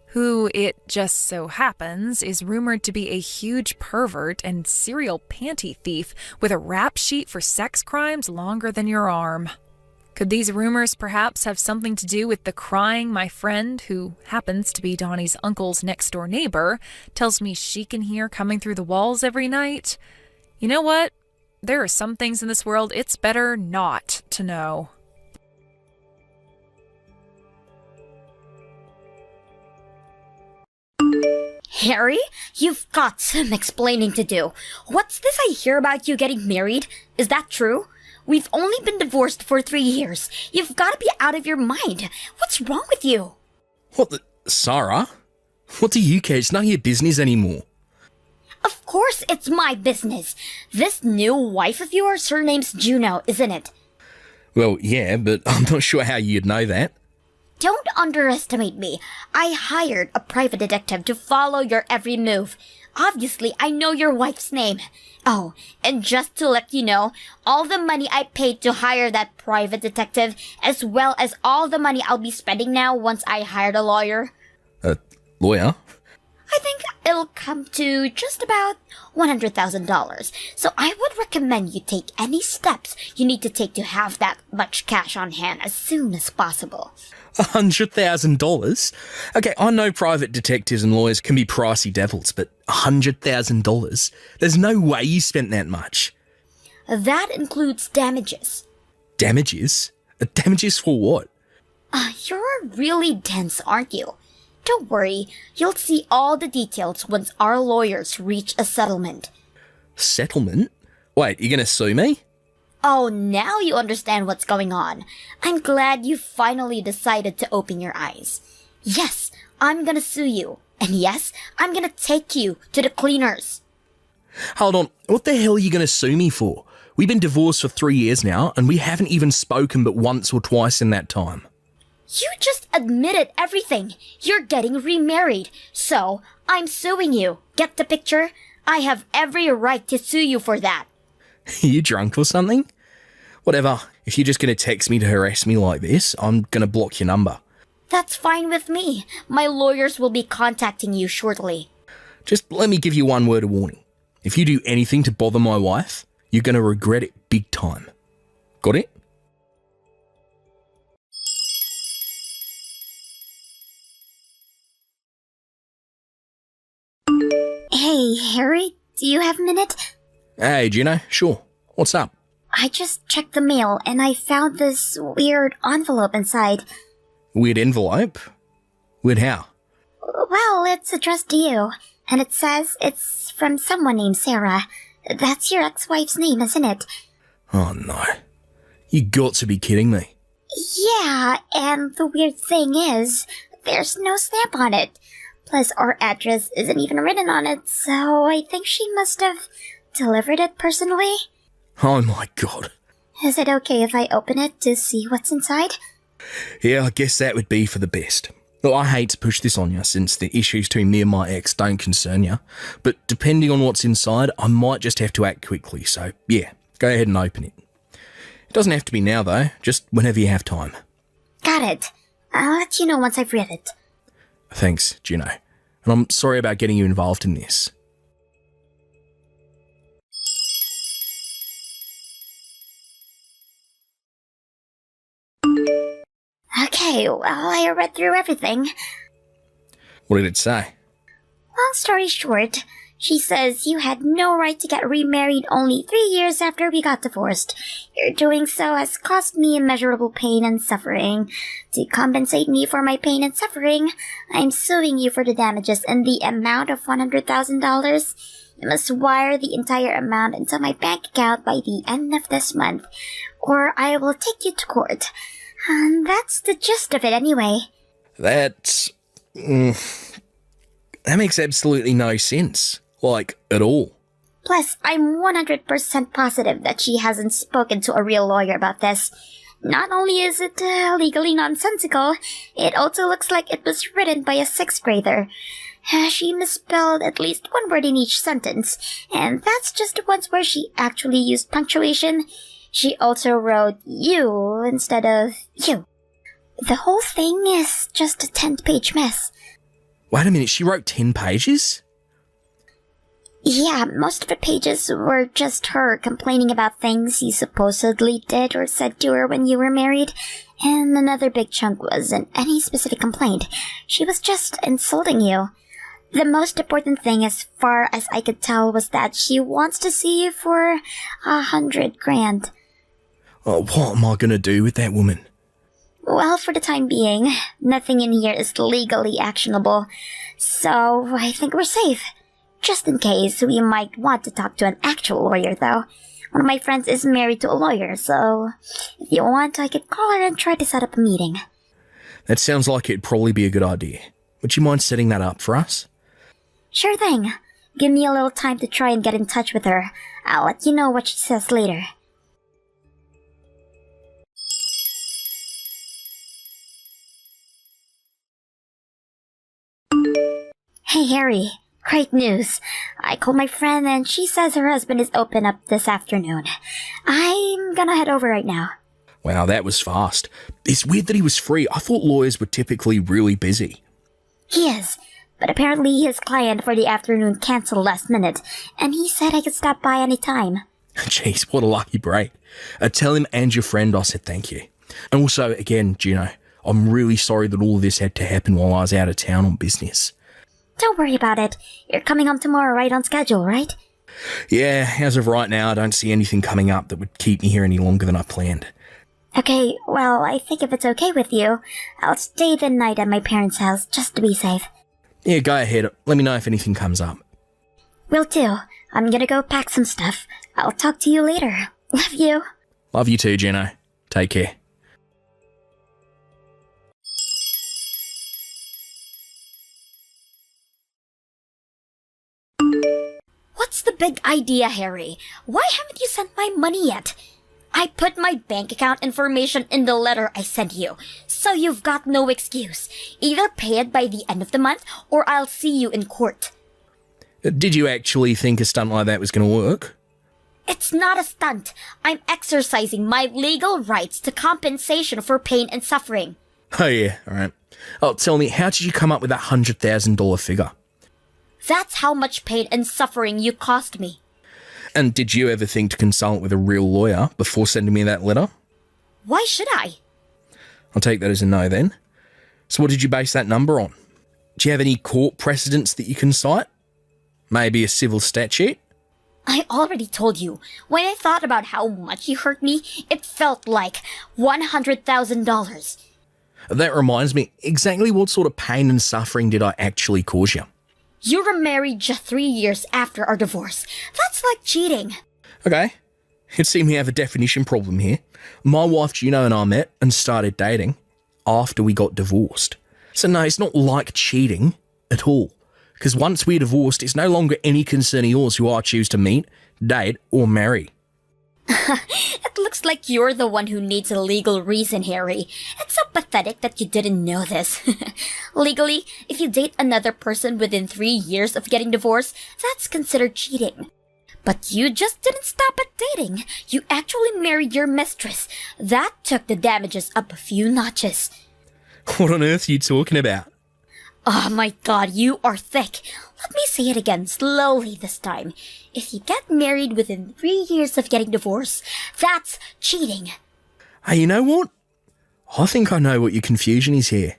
who, it just so happens, is rumored to be a huge pervert and serial panty thief with a rap sheet for sex crimes longer than your arm. Could these rumors perhaps have something to do with the crying my friend, who happens to be Donnie's uncle's next-door neighbor, tells me she can hear coming through the walls every night? You know what? There are some things in this world it's better not to know. Harry, you've got some explaining to do. What's this I hear about you getting married? Is that true? We've only been divorced for 3 years. You've got to be out of your mind. What's wrong with you? What the... Sarah? What do you care? It's none of your business anymore. Of course it's my business. This new wife of yours, her name's Juno, isn't it? Well, yeah, but I'm not sure how you'd know that. Don't underestimate me. I hired a private detective to follow your every move. Obviously, I know your wife's name. Oh, and just to let you know, all the money I paid to hire that private detective, as well as all the money I'll be spending now once I hired a lawyer. A lawyer? I think it'll come to just about $100,000. So I would recommend you take any steps you need to take to have that much cash on hand as soon as possible. $100,000? Okay, I know private detectives and lawyers can be pricey devils, but $100,000? There's no way you spent that much. That includes damages. Damages? Damages for what? You're really dense, aren't you? Don't worry, you'll see all the details once our lawyers reach a settlement. Settlement? Wait, you're gonna sue me? Oh, now you understand what's going on. I'm glad you finally decided to open your eyes. Yes, I'm gonna sue you. And yes, I'm gonna take you to the cleaners. Hold on, what the hell are you gonna sue me for? We've been divorced for 3 years now, and we haven't even spoken but once or twice in that time. You just admitted everything. You're getting remarried. So, I'm suing you. Get the picture? I have every right to sue you for that. Are you drunk or something? Whatever, if you're just gonna text me to harass me like this, I'm gonna block your number. That's fine with me. My lawyers will be contacting you shortly. Just let me give you one word of warning. If you do anything to bother my wife, you're gonna regret it big time. Got it? Hey, Harry, do you have a minute? Hey, Juno, sure. What's up? I just checked the mail and I found this weird envelope inside. Weird envelope? Weird how? Well, it's addressed to you. And it says it's from someone named Sarah. That's your ex-wife's name, isn't it? Oh no. You got to be kidding me. Yeah, and the weird thing is, there's no stamp on it. Plus, our address isn't even written on it, so I think she must have delivered it personally. Oh my god. Is it okay if I open it to see what's inside? Yeah, I guess that would be for the best. Look, I hate to push this on you since the issues between me and my ex don't concern you, but depending on what's inside, I might just have to act quickly, so yeah, go ahead and open it. It doesn't have to be now though, just whenever you have time. Got it. I'll let you know once I've read it. Thanks, Juno. And I'm sorry about getting you involved in this. Okay, well, I read through everything. What did it say? Long story short, she says you had no right to get remarried only 3 years after we got divorced. Your doing so has caused me immeasurable pain and suffering. To compensate me for my pain and suffering, I'm suing you for the damages in the amount of $100,000. You must wire the entire amount into my bank account by the end of this month, or I will take you to court. And that's the gist of it anyway. That makes absolutely no sense. Like, at all. Plus, I'm 100% positive that she hasn't spoken to a real lawyer about this. Not only is it legally nonsensical, it also looks like it was written by a 6th grader. She misspelled at least one word in each sentence, and that's just the ones where she actually used punctuation. She also wrote you instead of you. The whole thing is just a 10-page mess. Wait a minute, she wrote 10 pages? Yeah, most of the pages were just her complaining about things you supposedly did or said to her when you were married, and another big chunk wasn't any specific complaint. She was just insulting you. The most important thing, as far as I could tell, was that she wants to see you for $100,000. Oh, what am I gonna do with that woman? Well, for the time being, nothing in here is legally actionable, so I think we're safe. Just in case, we might want to talk to an actual lawyer, though. One of my friends is married to a lawyer, so if you want, I could call her and try to set up a meeting. That sounds like it'd probably be a good idea. Would you mind setting that up for us? Sure thing. Give me a little time to try and get in touch with her. I'll let you know what she says later. Hey, Harry. Great news. I called my friend and she says her husband is open up this afternoon. I'm gonna head over right now. Wow, that was fast. It's weird that he was free. I thought lawyers were typically really busy. He is, but apparently his client for the afternoon canceled last minute, and he said I could stop by any time. Jeez, what a lucky break. Tell him and your friend I said thank you. And also, again, Juno, I'm really sorry that all of this had to happen while I was out of town on business. Don't worry about it. You're coming home tomorrow right on schedule, right? Yeah, as of right now, I don't see anything coming up that would keep me here any longer than I planned. Okay, well, I think if it's okay with you, I'll stay the night at my parents' house just to be safe. Yeah, go ahead. Let me know if anything comes up. Will do. I'm gonna go pack some stuff. I'll talk to you later. Love you. Love you too, Juno. Take care. What's the big idea, Harry? Why haven't you sent my money yet? I put my bank account information in the letter I sent you, so you've got no excuse. Either pay it by the end of the month, or I'll see you in court. Did you actually think a stunt like that was going to work? It's not a stunt. I'm exercising my legal rights to compensation for pain and suffering. Oh yeah, alright. Oh, tell me, how did you come up with that $100,000 figure? That's how much pain and suffering you caused me. And did you ever think to consult with a real lawyer before sending me that letter? Why should I? I'll take that as a no then. So what did you base that number on? Do you have any court precedents that you can cite? Maybe a civil statute? I already told you. When I thought about how much you hurt me, it felt like $100,000. That reminds me, exactly what sort of pain and suffering did I actually cause you? You remarried just 3 years after our divorce. That's like cheating. Okay, it seems we have a definition problem here. My wife Juno and I met and started dating after we got divorced. So no, it's not like cheating at all. Because once we're divorced, it's no longer any concern of yours who I choose to meet, date, or marry. It looks like you're the one who needs a legal reason, Harry. It's so pathetic that you didn't know this. Legally, if you date another person within 3 years of getting divorced, that's considered cheating. But you just didn't stop at dating. You actually married your mistress. That took the damages up a few notches. What on earth are you talking about? Oh my god, you are thick. Let me say it again, slowly this time. If you get married within 3 years of getting divorced, that's cheating. Hey, you know what? I think I know what your confusion is here.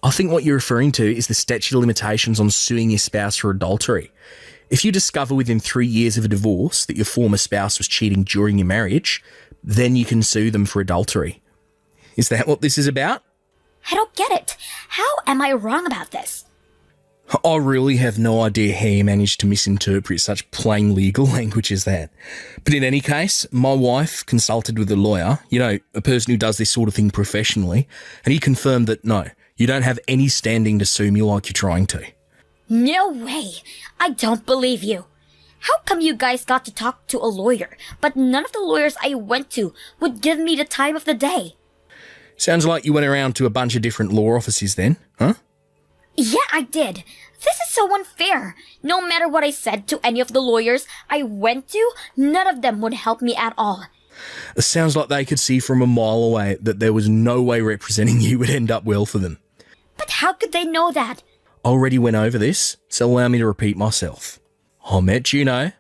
I think what you're referring to is the statute of limitations on suing your spouse for adultery. If you discover within 3 years of a divorce that your former spouse was cheating during your marriage, then you can sue them for adultery. Is that what this is about? I don't get it. How am I wrong about this? I really have no idea how you managed to misinterpret such plain legal language as that. But in any case, my wife consulted with a lawyer, a person who does this sort of thing professionally, and he confirmed that no, you don't have any standing to sue me like you're trying to. No way. I don't believe you. How come you guys got to talk to a lawyer, but none of the lawyers I went to would give me the time of the day? Sounds like you went around to a bunch of different law offices then, huh? Yeah, I did. This is so unfair. No matter what I said to any of the lawyers I went to, none of them would help me at all. It sounds like they could see from a mile away that there was no way representing you would end up well for them. But how could they know that? I already went over this, so allow me to repeat myself. I met Juno,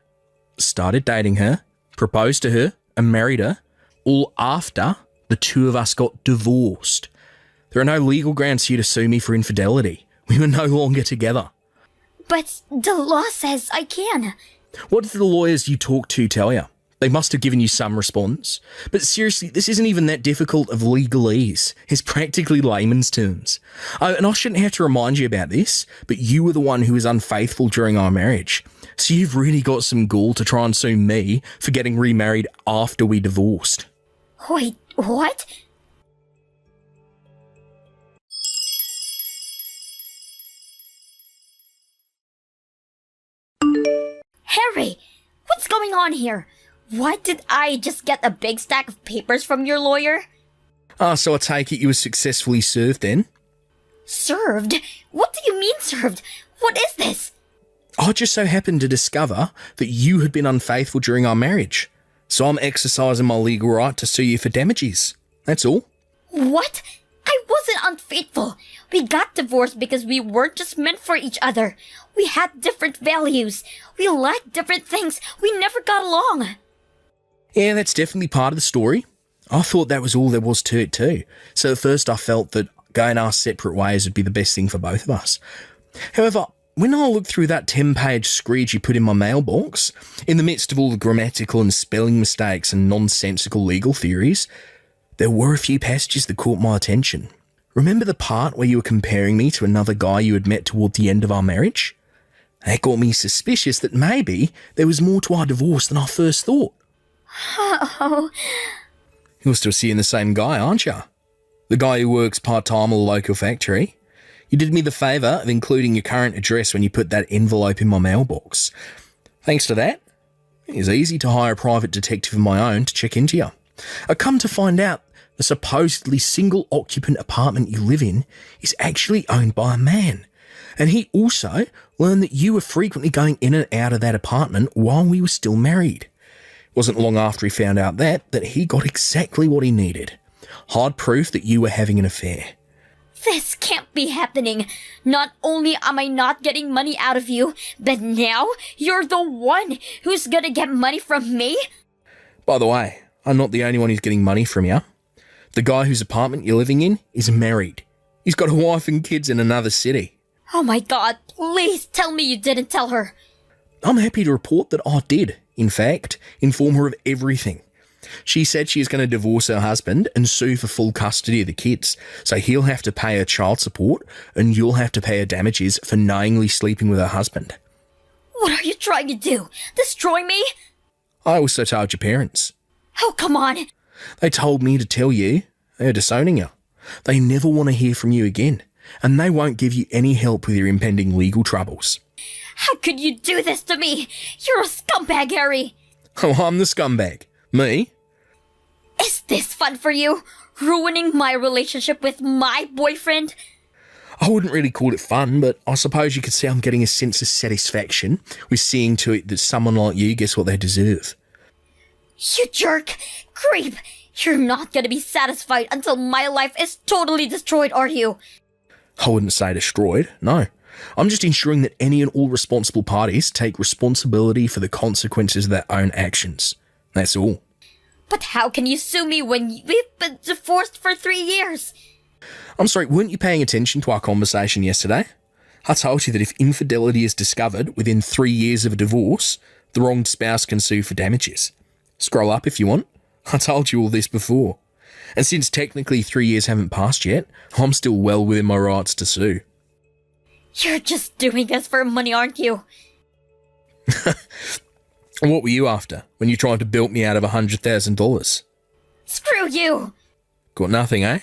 started dating her, proposed to her, and married her, all after the two of us got divorced. There are no legal grounds here to sue me for infidelity. We were no longer together. But the law says I can. What did the lawyers you talked to tell you? They must have given you some response. But seriously, this isn't even that difficult of legalese. It's practically layman's terms. And I shouldn't have to remind you about this, but you were the one who was unfaithful during our marriage. So you've really got some gall to try and sue me for getting remarried after we divorced. Wait, what? Harry, what's going on here? Why did I just get a big stack of papers from your lawyer? So I take it you were successfully served then? Served? What do you mean served? What is this? I just so happened to discover that you had been unfaithful during our marriage. So I'm exercising my legal right to sue you for damages. That's all. What? I wasn't unfaithful. We got divorced because we weren't just meant for each other. We had different values. We liked different things. We never got along. Yeah, that's definitely part of the story. I thought that was all there was to it too. So at first I felt that going our separate ways would be the best thing for both of us. However, when I looked through that 10-page screed you put in my mailbox, in the midst of all the grammatical and spelling mistakes and nonsensical legal theories, there were a few passages that caught my attention. Remember the part where you were comparing me to another guy you had met toward the end of our marriage? That got me suspicious that maybe there was more to our divorce than I first thought. Oh. You're still seeing the same guy, aren't you? The guy who works part-time at a local factory. You did me the favour of including your current address when you put that envelope in my mailbox. Thanks to that, it was easy to hire a private detective of my own to check into you. I come to find out the supposedly single-occupant apartment you live in is actually owned by a man. And he also learned that you were frequently going in and out of that apartment while we were still married. It wasn't long after he found out that he got exactly what he needed. Hard proof that you were having an affair. This can't be happening. Not only am I not getting money out of you, but now you're the one who's gonna get money from me? By the way, I'm not the only one who's getting money from you. The guy whose apartment you're living in is married. He's got a wife and kids in another city. Oh my god, please tell me you didn't tell her. I'm happy to report that I did, in fact, inform her of everything. She said she is going to divorce her husband and sue for full custody of the kids, so he'll have to pay her child support and you'll have to pay her damages for knowingly sleeping with her husband. What are you trying to do? Destroy me? I also told your parents. Oh, come on. They told me to tell you they're disowning you. They never want to hear from you again, and they won't give you any help with your impending legal troubles. How could you do this to me? You're a scumbag, Harry. Oh, I'm the scumbag. Me? Is this fun for you? Ruining my relationship with my boyfriend? I wouldn't really call it fun, but I suppose you could say I'm getting a sense of satisfaction with seeing to it that someone like you gets what they deserve. You jerk! Creep! You're not gonna be satisfied until my life is totally destroyed, are you? I wouldn't say destroyed, no. I'm just ensuring that any and all responsible parties take responsibility for the consequences of their own actions. That's all. But how can you sue me when we've been divorced for 3 years? I'm sorry, weren't you paying attention to our conversation yesterday? I told you that if infidelity is discovered within 3 years of a divorce, the wronged spouse can sue for damages. Scroll up if you want. I told you all this before. And since technically 3 years haven't passed yet, I'm still well within my rights to sue. You're just doing this for money, aren't you? And what were you after when you tried to bilk me out of $100,000? Screw you! Got nothing, eh?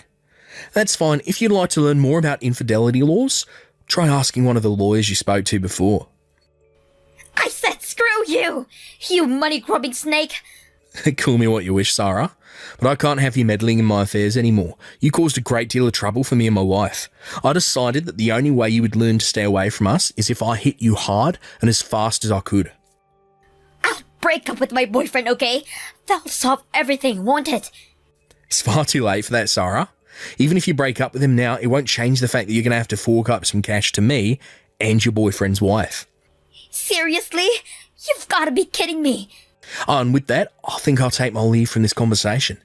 That's fine. If you'd like to learn more about infidelity laws, try asking one of the lawyers you spoke to before. I said screw you! You money-grubbing snake! Call me what you wish, Sarah, but I can't have you meddling in my affairs anymore. You caused a great deal of trouble for me and my wife. I decided that the only way you would learn to stay away from us is if I hit you hard and as fast as I could. I'll break up with my boyfriend, okay? That'll solve everything, won't it? It's far too late for that, Sarah. Even if you break up with him now, it won't change the fact that you're going to have to fork up some cash to me and your boyfriend's wife. Seriously? You've got to be kidding me. Oh, and with that, I think I'll take my leave from this conversation.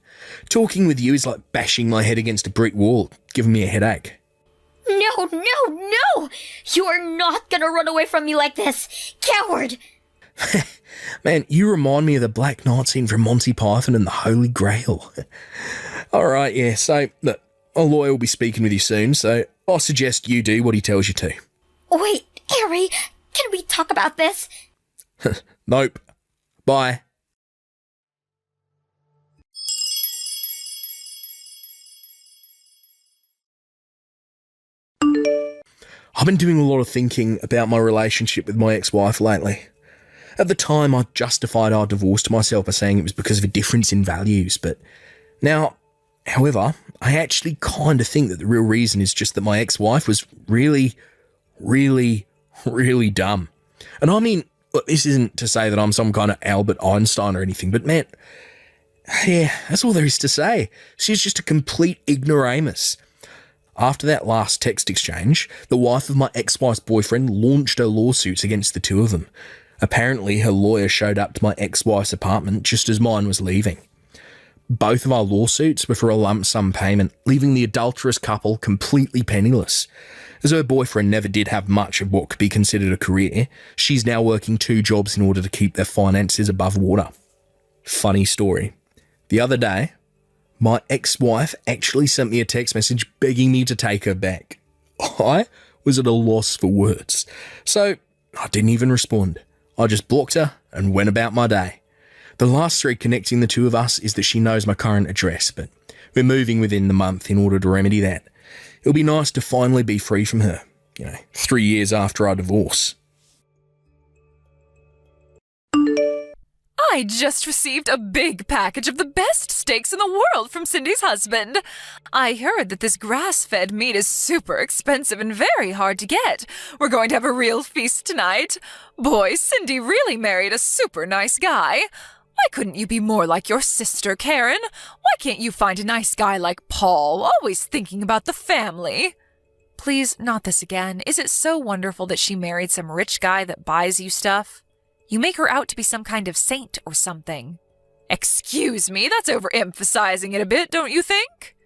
Talking with you is like bashing my head against a brick wall, giving me a headache. No, no, no! You are not gonna run away from me like this! Coward! Man, you remind me of the Black Knight scene from Monty Python and the Holy Grail. Alright, yeah, so, look, a lawyer will be speaking with you soon, so I suggest you do what he tells you to. Wait, Harry, can we talk about this? Nope. Bye. I've been doing a lot of thinking about my relationship with my ex-wife lately. At the time, I justified our divorce to myself by saying it was because of a difference in values, but now, however, I actually kind of think that the real reason is just that my ex-wife was really, really, really dumb. And I mean, look, this isn't to say that I'm some kind of Albert Einstein or anything, but man, yeah, that's all there is to say. She's just a complete ignoramus. After that last text exchange, the wife of my ex-wife's boyfriend launched her lawsuits against the two of them. Apparently, her lawyer showed up to my ex-wife's apartment just as mine was leaving. Both of our lawsuits were for a lump sum payment, leaving the adulterous couple completely penniless. As her boyfriend never did have much of what could be considered a career, she's now working 2 jobs in order to keep their finances above water. Funny story. The other day, my ex-wife actually sent me a text message begging me to take her back. I was at a loss for words, so I didn't even respond. I just blocked her and went about my day. The last thread connecting the two of us is that she knows my current address, but we're moving within the month in order to remedy that. It'll be nice to finally be free from her, 3 years after our divorce. I just received a big package of the best steaks in the world from Cindy's husband. I heard that this grass-fed meat is super expensive and very hard to get. We're going to have a real feast tonight. Boy, Cindy really married a super nice guy. Why couldn't you be more like your sister, Karen? Why can't you find a nice guy like Paul, always thinking about the family? Please, not this again. Is it so wonderful that she married some rich guy that buys you stuff? You make her out to be some kind of saint or something. Excuse me, that's overemphasizing it a bit, don't you think?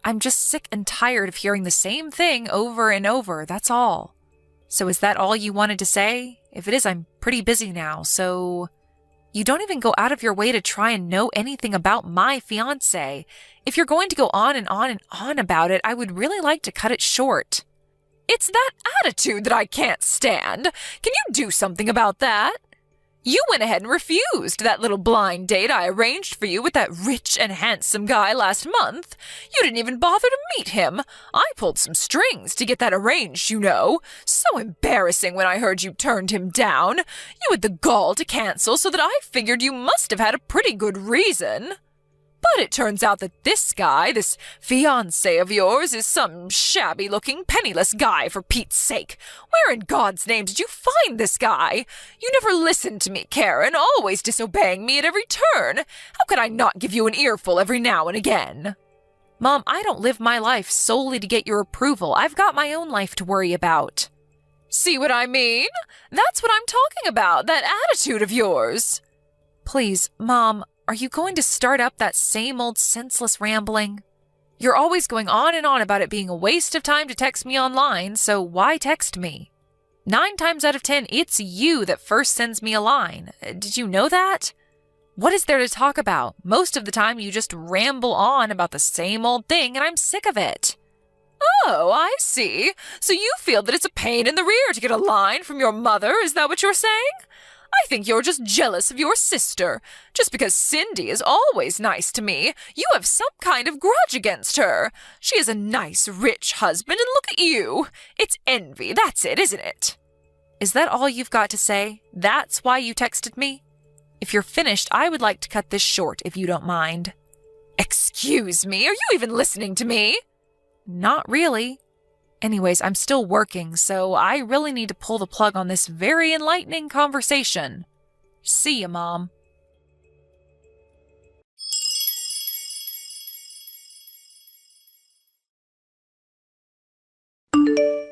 I'm just sick and tired of hearing the same thing over and over, that's all. So is that all you wanted to say? If it is, I'm pretty busy now, so You don't even go out of your way to try and know anything about my fiancé. If you're going to go on and on and on about it, I would really like to cut it short. It's that attitude that I can't stand. Can you do something about that? You went ahead and refused that little blind date I arranged for you with that rich and handsome guy last month. You didn't even bother to meet him. I pulled some strings to get that arranged, you know. So embarrassing when I heard you turned him down. You had the gall to cancel, so that I figured you must have had a pretty good reason. But it turns out that this guy, this fiancé of yours, is some shabby-looking, penniless guy, for Pete's sake. Where in God's name did you find this guy? You never listened to me, Karen, always disobeying me at every turn. How could I not give you an earful every now and again? Mom, I don't live my life solely to get your approval. I've got my own life to worry about. See what I mean? That's what I'm talking about, that attitude of yours. Please, Mom, are you going to start up that same old senseless rambling? You're always going on and on about it being a waste of time to text me online, so why text me? 9 times out of 10, it's you that first sends me a line. Did you know that? What is there to talk about? Most of the time you just ramble on about the same old thing, and I'm sick of it. Oh, I see. So you feel that it's a pain in the rear to get a line from your mother, is that what you're saying? I think you're just jealous of your sister. Just because Cindy is always nice to me, you have some kind of grudge against her. She has a nice, rich husband, and look at you. It's envy, that's it, isn't it? Is that all you've got to say? That's why you texted me? If you're finished, I would like to cut this short, if you don't mind. Excuse me, are you even listening to me? Not really. Anyways, I'm still working, so I really need to pull the plug on this very enlightening conversation. See ya, Mom.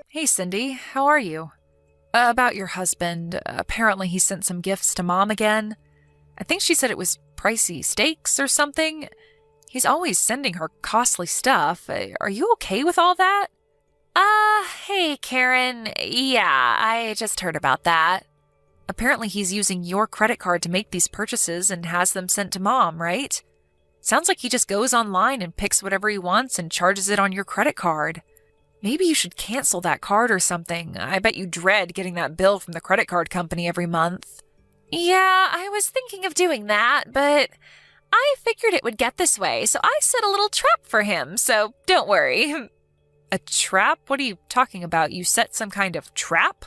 Hey, Cindy, how are you? About your husband. Apparently he sent some gifts to Mom again. I think she said it was pricey steaks or something. He's always sending her costly stuff. Are you okay with all that? Hey, Karen. Yeah, I just heard about that. Apparently he's using your credit card to make these purchases and has them sent to Mom, right? Sounds like he just goes online and picks whatever he wants and charges it on your credit card. Maybe you should cancel that card or something. I bet you dread getting that bill from the credit card company every month. Yeah, I was thinking of doing that, but I figured it would get this way, so I set a little trap for him, so don't worry. A trap? What are you talking about? You set some kind of trap?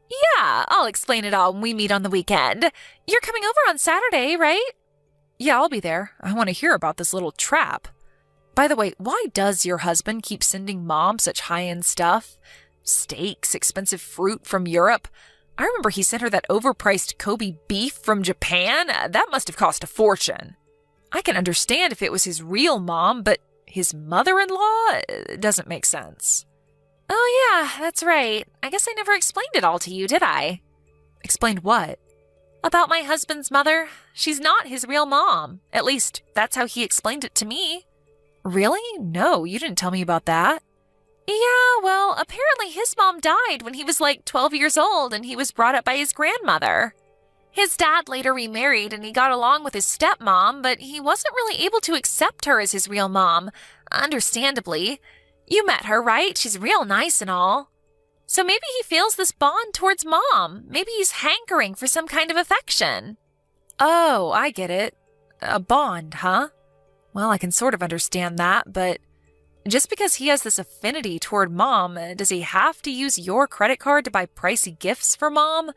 Yeah, I'll explain it all when we meet on the weekend. You're coming over on Saturday, right? Yeah, I'll be there. I want to hear about this little trap. By the way, why does your husband keep sending Mom such high-end stuff? Steaks, expensive fruit from Europe. I remember he sent her that overpriced Kobe beef from Japan. That must have cost a fortune. I can understand if it was his real mom, but his mother-in-law? It doesn't make sense. Oh yeah, that's right. I guess I never explained it all to you, did I? Explained what? About my husband's mother. She's not his real mom. At least, that's how he explained it to me. Really? No, you didn't tell me about that. Yeah, well, apparently his mom died when he was like 12 years old and he was brought up by his grandmother. His dad later remarried and he got along with his stepmom, but he wasn't really able to accept her as his real mom, understandably. You met her, right? She's real nice and all. So maybe he feels this bond towards Mom. Maybe he's hankering for some kind of affection. Oh, I get it. A bond, huh? Well, I can sort of understand that, but just because he has this affinity toward Mom, does he have to use your credit card to buy pricey gifts for Mom?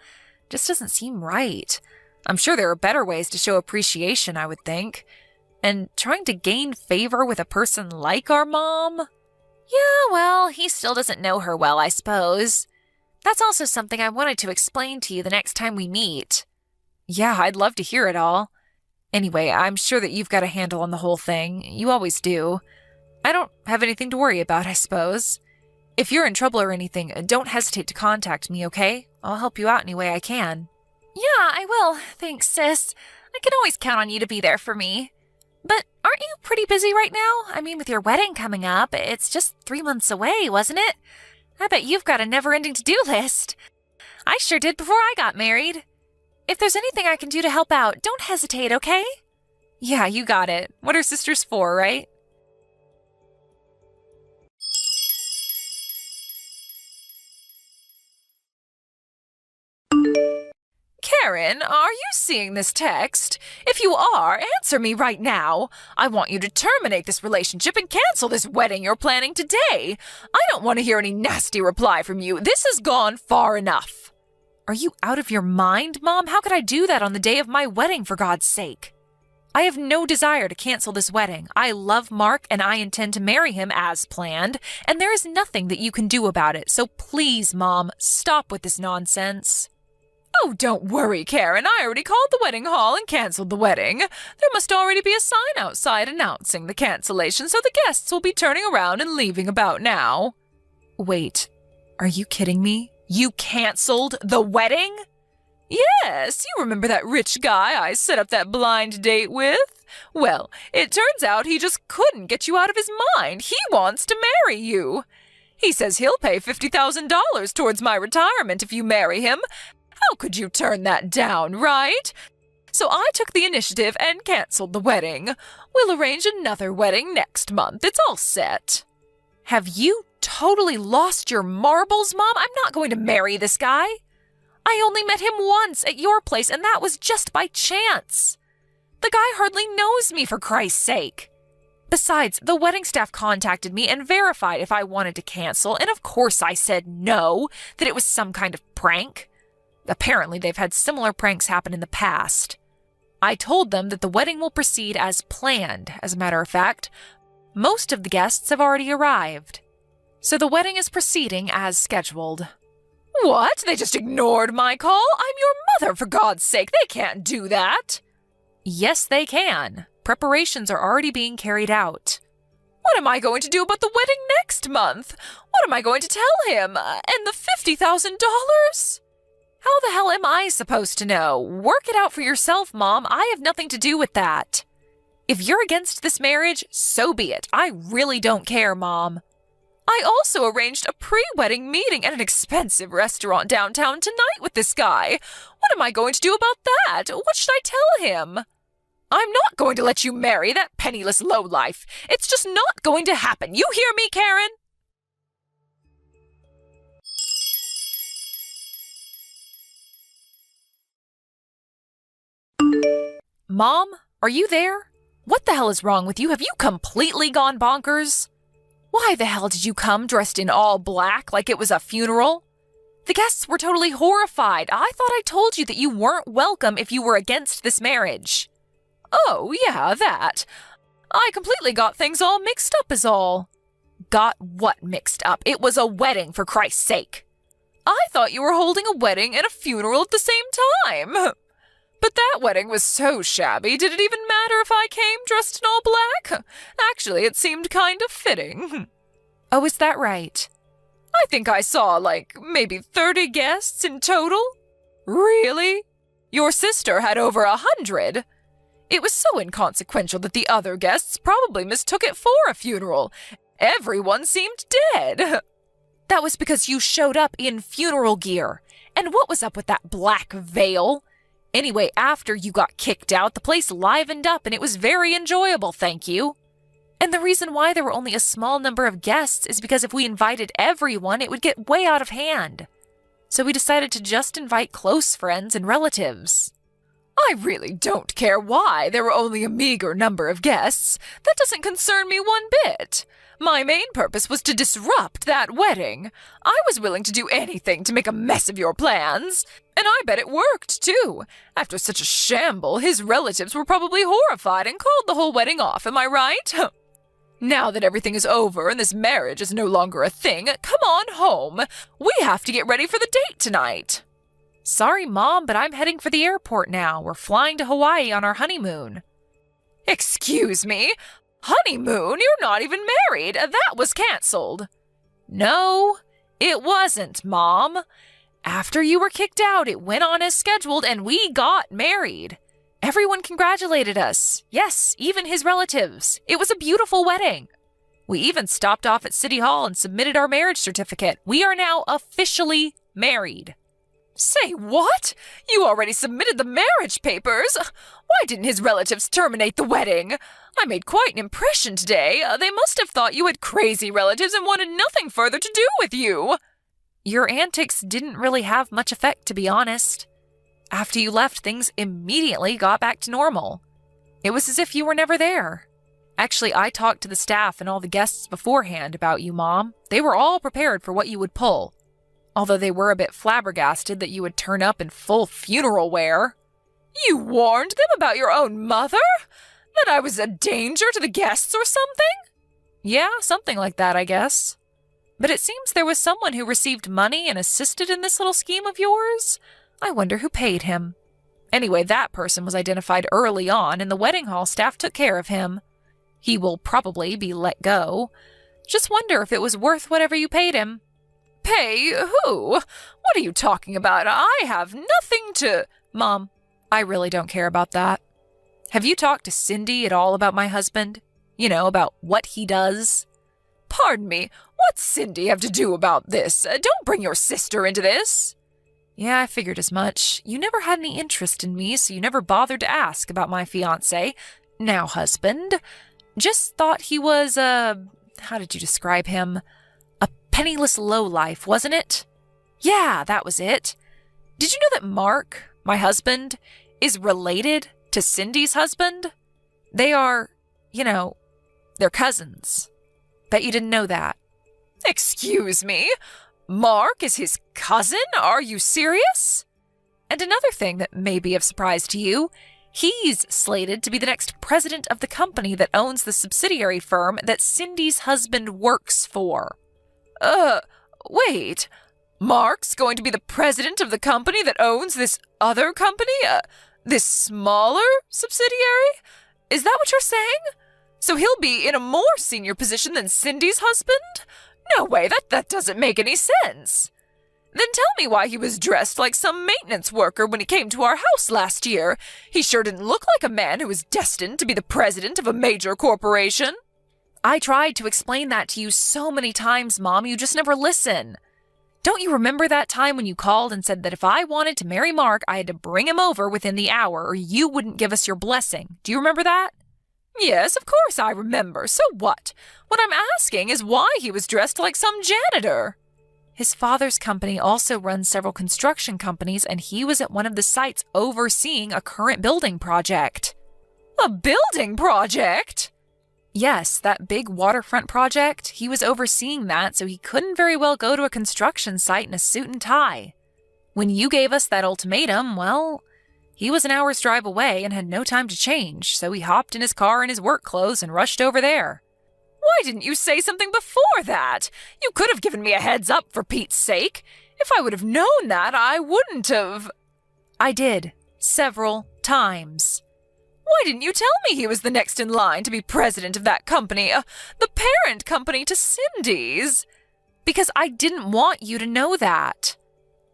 Just doesn't seem right. I'm sure there are better ways to show appreciation, I would think. And trying to gain favor with a person like our Mom? Yeah, well, he still doesn't know her well, I suppose. That's also something I wanted to explain to you the next time we meet. Yeah, I'd love to hear it all. Anyway, I'm sure that you've got a handle on the whole thing. You always do. I don't have anything to worry about, I suppose. If you're in trouble or anything, don't hesitate to contact me, okay? I'll help you out any way I can. Yeah, I will. Thanks, sis. I can always count on you to be there for me. But aren't you pretty busy right now? I mean, with your wedding coming up, it's just 3 months away, wasn't it? I bet you've got a never-ending to-do list. I sure did before I got married. If there's anything I can do to help out, don't hesitate, okay? Yeah, you got it. What are sisters for, right? Karen, are you seeing this text? If you are, answer me right now. I want you to terminate this relationship and cancel this wedding you're planning today. I don't want to hear any nasty reply from you. This has gone far enough. Are you out of your mind, Mom? How could I do that on the day of my wedding, for God's sake? I have no desire to cancel this wedding. I love Mark and I intend to marry him as planned, and there is nothing that you can do about it. So please, Mom, stop with this nonsense. Oh, don't worry, Karen. I already called the wedding hall and canceled the wedding. There must already be a sign outside announcing the cancellation, so the guests will be turning around and leaving about now. Wait, are you kidding me? You canceled the wedding? Yes, you remember that rich guy I set up that blind date with? Well, it turns out he just couldn't get you out of his mind. He wants to marry you. He says he'll pay $50,000 towards my retirement if you marry him. How could you turn that down, right? So I took the initiative and canceled the wedding. We'll arrange another wedding next month. It's all set. Have you totally lost your marbles, Mom? I'm not going to marry this guy. I only met him once at your place, and that was just by chance. The guy hardly knows me, for Christ's sake. Besides, the wedding staff contacted me and verified if I wanted to cancel, and of course I said no, that it was some kind of prank. Apparently, they've had similar pranks happen in the past. I told them that the wedding will proceed as planned. As a matter of fact, most of the guests have already arrived. So the wedding is proceeding as scheduled. What? They just ignored my call? I'm your mother, for God's sake. They can't do that. Yes, they can. Preparations are already being carried out. What am I going to do about the wedding next month? What am I going to tell him? And the $50,000? How the hell am I supposed to know? Work it out for yourself, Mom. I have nothing to do with that. If you're against this marriage, so be it. I really don't care, Mom. I also arranged a pre-wedding meeting at an expensive restaurant downtown tonight with this guy. What am I going to do about that? What should I tell him? I'm not going to let you marry that penniless lowlife. It's just not going to happen. You hear me, Karen? Mom, are you there? What the hell is wrong with you? Have you completely gone bonkers? Why the hell did you come dressed in all black like it was a funeral? The guests were totally horrified. I thought I told you that you weren't welcome if you were against this marriage. Oh, yeah, that. I completely got things all mixed up is all. Got what mixed up? It was a wedding, for Christ's sake. I thought you were holding a wedding and a funeral at the same time. But that wedding was so shabby, did it even matter if I came dressed in all black? Actually, it seemed kind of fitting. Oh, is that right? I think I saw, maybe 30 guests in total. Really? Your sister had over 100. It was so inconsequential that the other guests probably mistook it for a funeral. Everyone seemed dead. That was because you showed up in funeral gear. And what was up with that black veil? Anyway, after you got kicked out, the place livened up and it was very enjoyable, thank you. And the reason why there were only a small number of guests is because if we invited everyone, it would get way out of hand. So we decided to just invite close friends and relatives. I really don't care why there were only a meager number of guests. That doesn't concern me one bit. My main purpose was to disrupt that wedding. I was willing to do anything to make a mess of your plans. And I bet it worked, too. After such a shamble, his relatives were probably horrified and called the whole wedding off, am I right? Now that everything is over and this marriage is no longer a thing, come on home. We have to get ready for the date tonight. Sorry, Mom, but I'm heading for the airport now. We're flying to Hawaii on our honeymoon. Excuse me? Honeymoon? You're not even married. That was canceled. No, it wasn't, Mom. After you were kicked out, it went on as scheduled and we got married. Everyone congratulated us. Yes, even his relatives. It was a beautiful wedding. We even stopped off at City Hall and submitted our marriage certificate. We are now officially married. Say what? You already submitted the marriage papers? Why didn't his relatives terminate the wedding? I made quite an impression today. They must have thought you had crazy relatives and wanted nothing further to do with you. Your antics didn't really have much effect, to be honest. After you left, things immediately got back to normal. It was as if you were never there. Actually, I talked to the staff and all the guests beforehand about you, Mom. They were all prepared for what you would pull. Although they were a bit flabbergasted that you would turn up in full funeral wear. You warned them about your own mother? That I was a danger to the guests or something? Yeah, something like that, I guess. But it seems there was someone who received money and assisted in this little scheme of yours. I wonder who paid him. Anyway, that person was identified early on, and the wedding hall staff took care of him. He will probably be let go. Just wonder if it was worth whatever you paid him. Pay who? What are you talking about? I have nothing to... Mom, I really don't care about that. Have you talked to Cindy at all about my husband? You know, about what he does? Pardon me, what's Cindy have to do about this? Don't bring your sister into this. Yeah, I figured as much. You never had any interest in me, so you never bothered to ask about my fiancé, now husband. Just thought he was, how did you describe him? A penniless lowlife, wasn't it? Yeah, that was it. Did you know that Mark, my husband, is related to Cindy's husband? They are, they're cousins. Bet you didn't know that. Excuse me? Mark is his cousin? Are you serious? And another thing that may be of surprise to you, he's slated to be the next president of the company that owns the subsidiary firm that Cindy's husband works for. Wait. Mark's going to be the president of the company that owns this other company? This smaller subsidiary? Is that what you're saying? So he'll be in a more senior position than Cindy's husband? No way, that doesn't make any sense. Then tell me why he was dressed like some maintenance worker when he came to our house last year. He sure didn't look like a man who was destined to be the president of a major corporation. I tried to explain that to you so many times, Mom, you just never listen. Don't you remember that time when you called and said that if I wanted to marry Mark, I had to bring him over within the hour or you wouldn't give us your blessing? Do you remember that? Yes, of course I remember. So what? What I'm asking is why he was dressed like some janitor. His father's company also runs several construction companies, and he was at one of the sites overseeing a current building project. A building project? Yes, that big waterfront project. He was overseeing that, so he couldn't very well go to a construction site in a suit and tie. When you gave us that ultimatum, well, he was an hour's drive away and had no time to change, so he hopped in his car in his work clothes and rushed over there. Why didn't you say something before that? You could have given me a heads up, for Pete's sake. If I would have known that, I wouldn't have... I did. Several times. Why didn't you tell me he was the next in line to be president of that company, the parent company to Cindy's? Because I didn't want you to know that.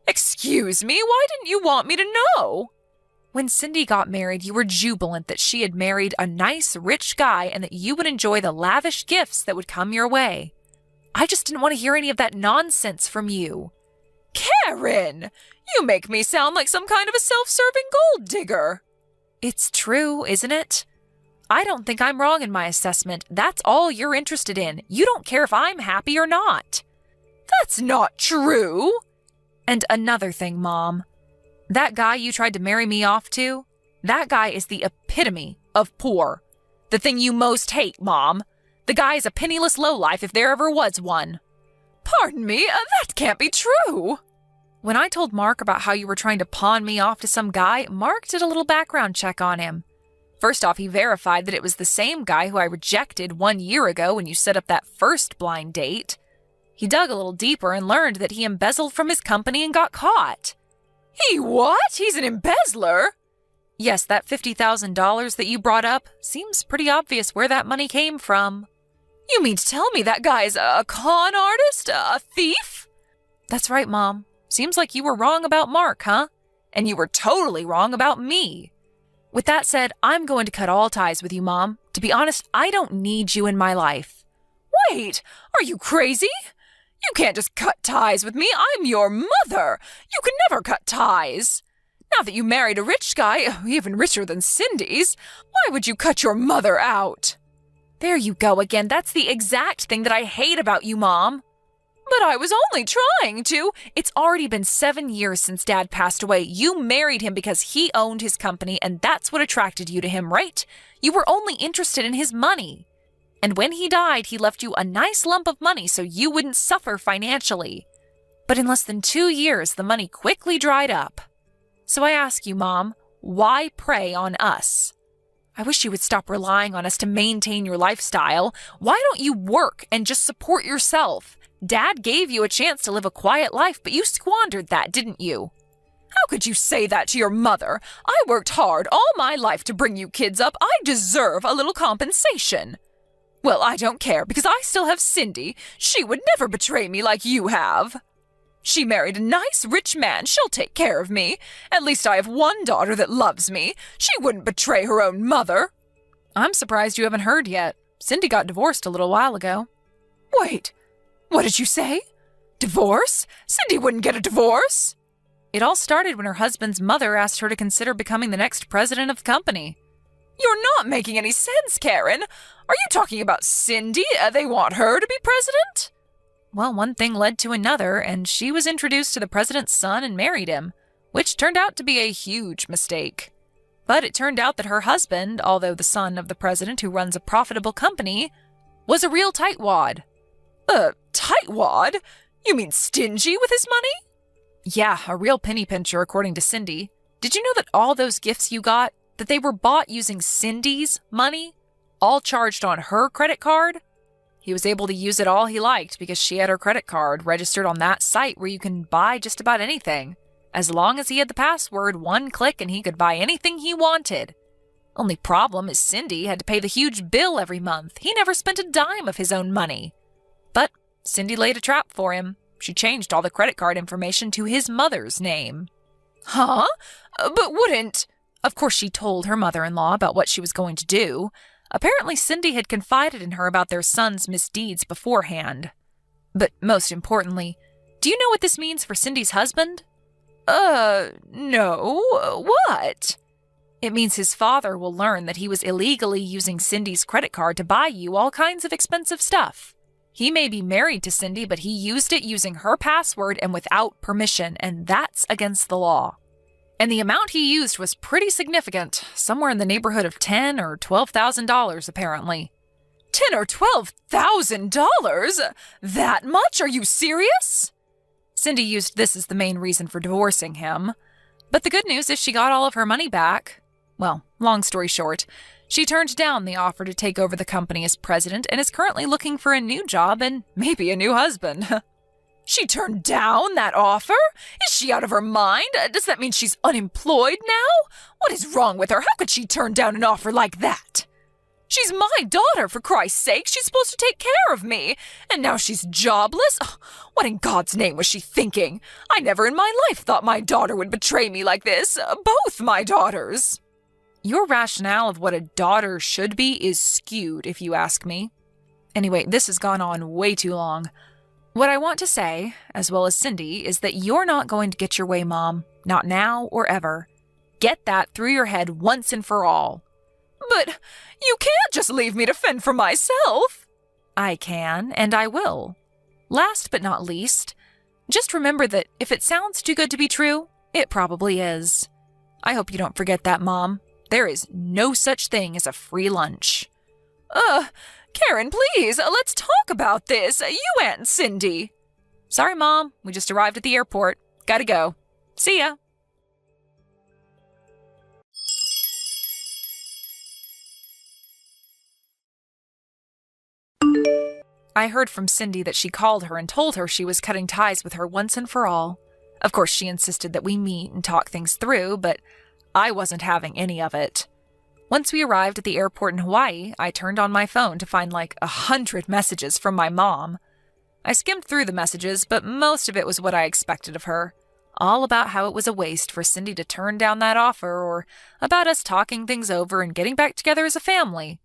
Excuse me, why didn't you want me to know? When Cindy got married, you were jubilant that she had married a nice, rich guy and that you would enjoy the lavish gifts that would come your way. I just didn't want to hear any of that nonsense from you. Karen, you make me sound like some kind of a self-serving gold digger. It's true, isn't it? I don't think I'm wrong in my assessment. That's all you're interested in. You don't care if I'm happy or not. That's not true. And another thing, Mom. That guy you tried to marry me off to, that guy is the epitome of poor. The thing you most hate, Mom. The guy is a penniless lowlife if there ever was one. Pardon me, that can't be true. When I told Mark about how you were trying to pawn me off to some guy, Mark did a little background check on him. First off, he verified that it was the same guy who I rejected 1 year ago when you set up that first blind date. He dug a little deeper and learned that he embezzled from his company and got caught. He what? He's an embezzler? Yes, that $50,000 that you brought up seems pretty obvious where that money came from. You mean to tell me that guy's a con artist? A thief? That's right, Mom. Seems like you were wrong about Mark, huh? And you were totally wrong about me. With that said, I'm going to cut all ties with you, Mom. To be honest, I don't need you in my life. Wait, are you crazy? You can't just cut ties with me. I'm your mother. You can never cut ties. Now that you married a rich guy, even richer than Cindy's, why would you cut your mother out? There you go again. That's the exact thing that I hate about you, Mom. But I was only trying to. It's already been 7 years since Dad passed away. You married him because he owned his company, and that's what attracted you to him, right? You were only interested in his money. And when he died, he left you a nice lump of money so you wouldn't suffer financially. But in less than 2 years, the money quickly dried up. So I ask you, Mom, why prey on us? I wish you would stop relying on us to maintain your lifestyle. Why don't you work and just support yourself? Dad gave you a chance to live a quiet life, but you squandered that, didn't you? How could you say that to your mother? I worked hard all my life to bring you kids up. I deserve a little compensation. Well, I don't care because I still have Cindy. She would never betray me like you have. She married a nice, rich man. She'll take care of me. At least I have one daughter that loves me. She wouldn't betray her own mother. I'm surprised you haven't heard yet. Cindy got divorced a little while ago. Wait. What did you say? Divorce? Cindy wouldn't get a divorce. It all started when her husband's mother asked her to consider becoming the next president of the company. You're not making any sense, Karen. Are you talking about Cindy? They want her to be president? Well, one thing led to another, and she was introduced to the president's son and married him, which turned out to be a huge mistake. But it turned out that her husband, although the son of the president who runs a profitable company, was a real tightwad. Tightwad? You mean stingy with his money? Yeah, a real penny pincher, according to Cindy. Did you know that all those gifts you got, that they were bought using Cindy's money? All charged on her credit card? He was able to use it all he liked because she had her credit card registered on that site where you can buy just about anything. As long as he had the password, one click and he could buy anything he wanted. Only problem is Cindy had to pay the huge bill every month. He never spent a dime of his own money. But Cindy laid a trap for him. She changed all the credit card information to his mother's name. Huh? But wouldn't... Of course, she told her mother-in-law about what she was going to do. Apparently, Cindy had confided in her about their son's misdeeds beforehand. But most importantly, do you know what this means for Cindy's husband? No. What? It means his father will learn that he was illegally using Cindy's credit card to buy you all kinds of expensive stuff. He may be married to Cindy, but he used it using her password and without permission, and that's against the law. And the amount he used was pretty significant, somewhere in the neighborhood of $10,000 or $12,000 apparently. $10,000 or $12,000? That much? Are you serious? Cindy used this as the main reason for divorcing him. But the good news is she got all of her money back. Well, long story short, she turned down the offer to take over the company as president and is currently looking for a new job and maybe a new husband. She turned down that offer? Is she out of her mind? Does that mean she's unemployed now? What is wrong with her? How could she turn down an offer like that? She's my daughter, for Christ's sake. She's supposed to take care of me. And now she's jobless? Oh, what in God's name was she thinking? I never in my life thought my daughter would betray me like this. Both my daughters. Your rationale of what a daughter should be is skewed, if you ask me. Anyway, this has gone on way too long. What I want to say, as well as Cindy, is that you're not going to get your way, Mom. Not now or ever. Get that through your head once and for all. But you can't just leave me to fend for myself. I can, and I will. Last but not least, just remember that if it sounds too good to be true, it probably is. I hope you don't forget that, Mom. There is no such thing as a free lunch. Karen, please, let's talk about this. You and Cindy. Sorry, Mom. We just arrived at the airport. Gotta go. See ya. I heard from Cindy that she called her and told her she was cutting ties with her once and for all. Of course, she insisted that we meet and talk things through, but I wasn't having any of it. Once we arrived at the airport in Hawaii, I turned on my phone to find like 100 messages from my mom. I skimmed through the messages, but most of it was what I expected of her. All about how it was a waste for Cindy to turn down that offer, or about us talking things over and getting back together as a family.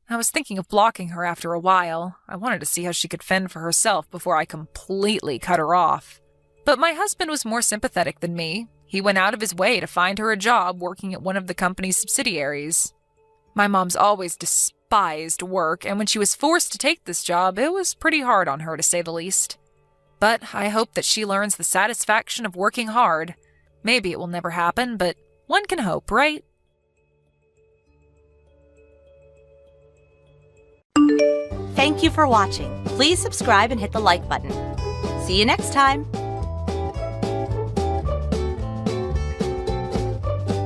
I was thinking of blocking her after a while. I wanted to see how she could fend for herself before I completely cut her off. But my husband was more sympathetic than me. He went out of his way to find her a job working at one of the company's subsidiaries. My mom's always despised work, and when she was forced to take this job, it was pretty hard on her, to say the least. But I hope that she learns the satisfaction of working hard. Maybe it will never happen, but one can hope, right? Thank you for watching. Please subscribe and hit the like button. See you next time.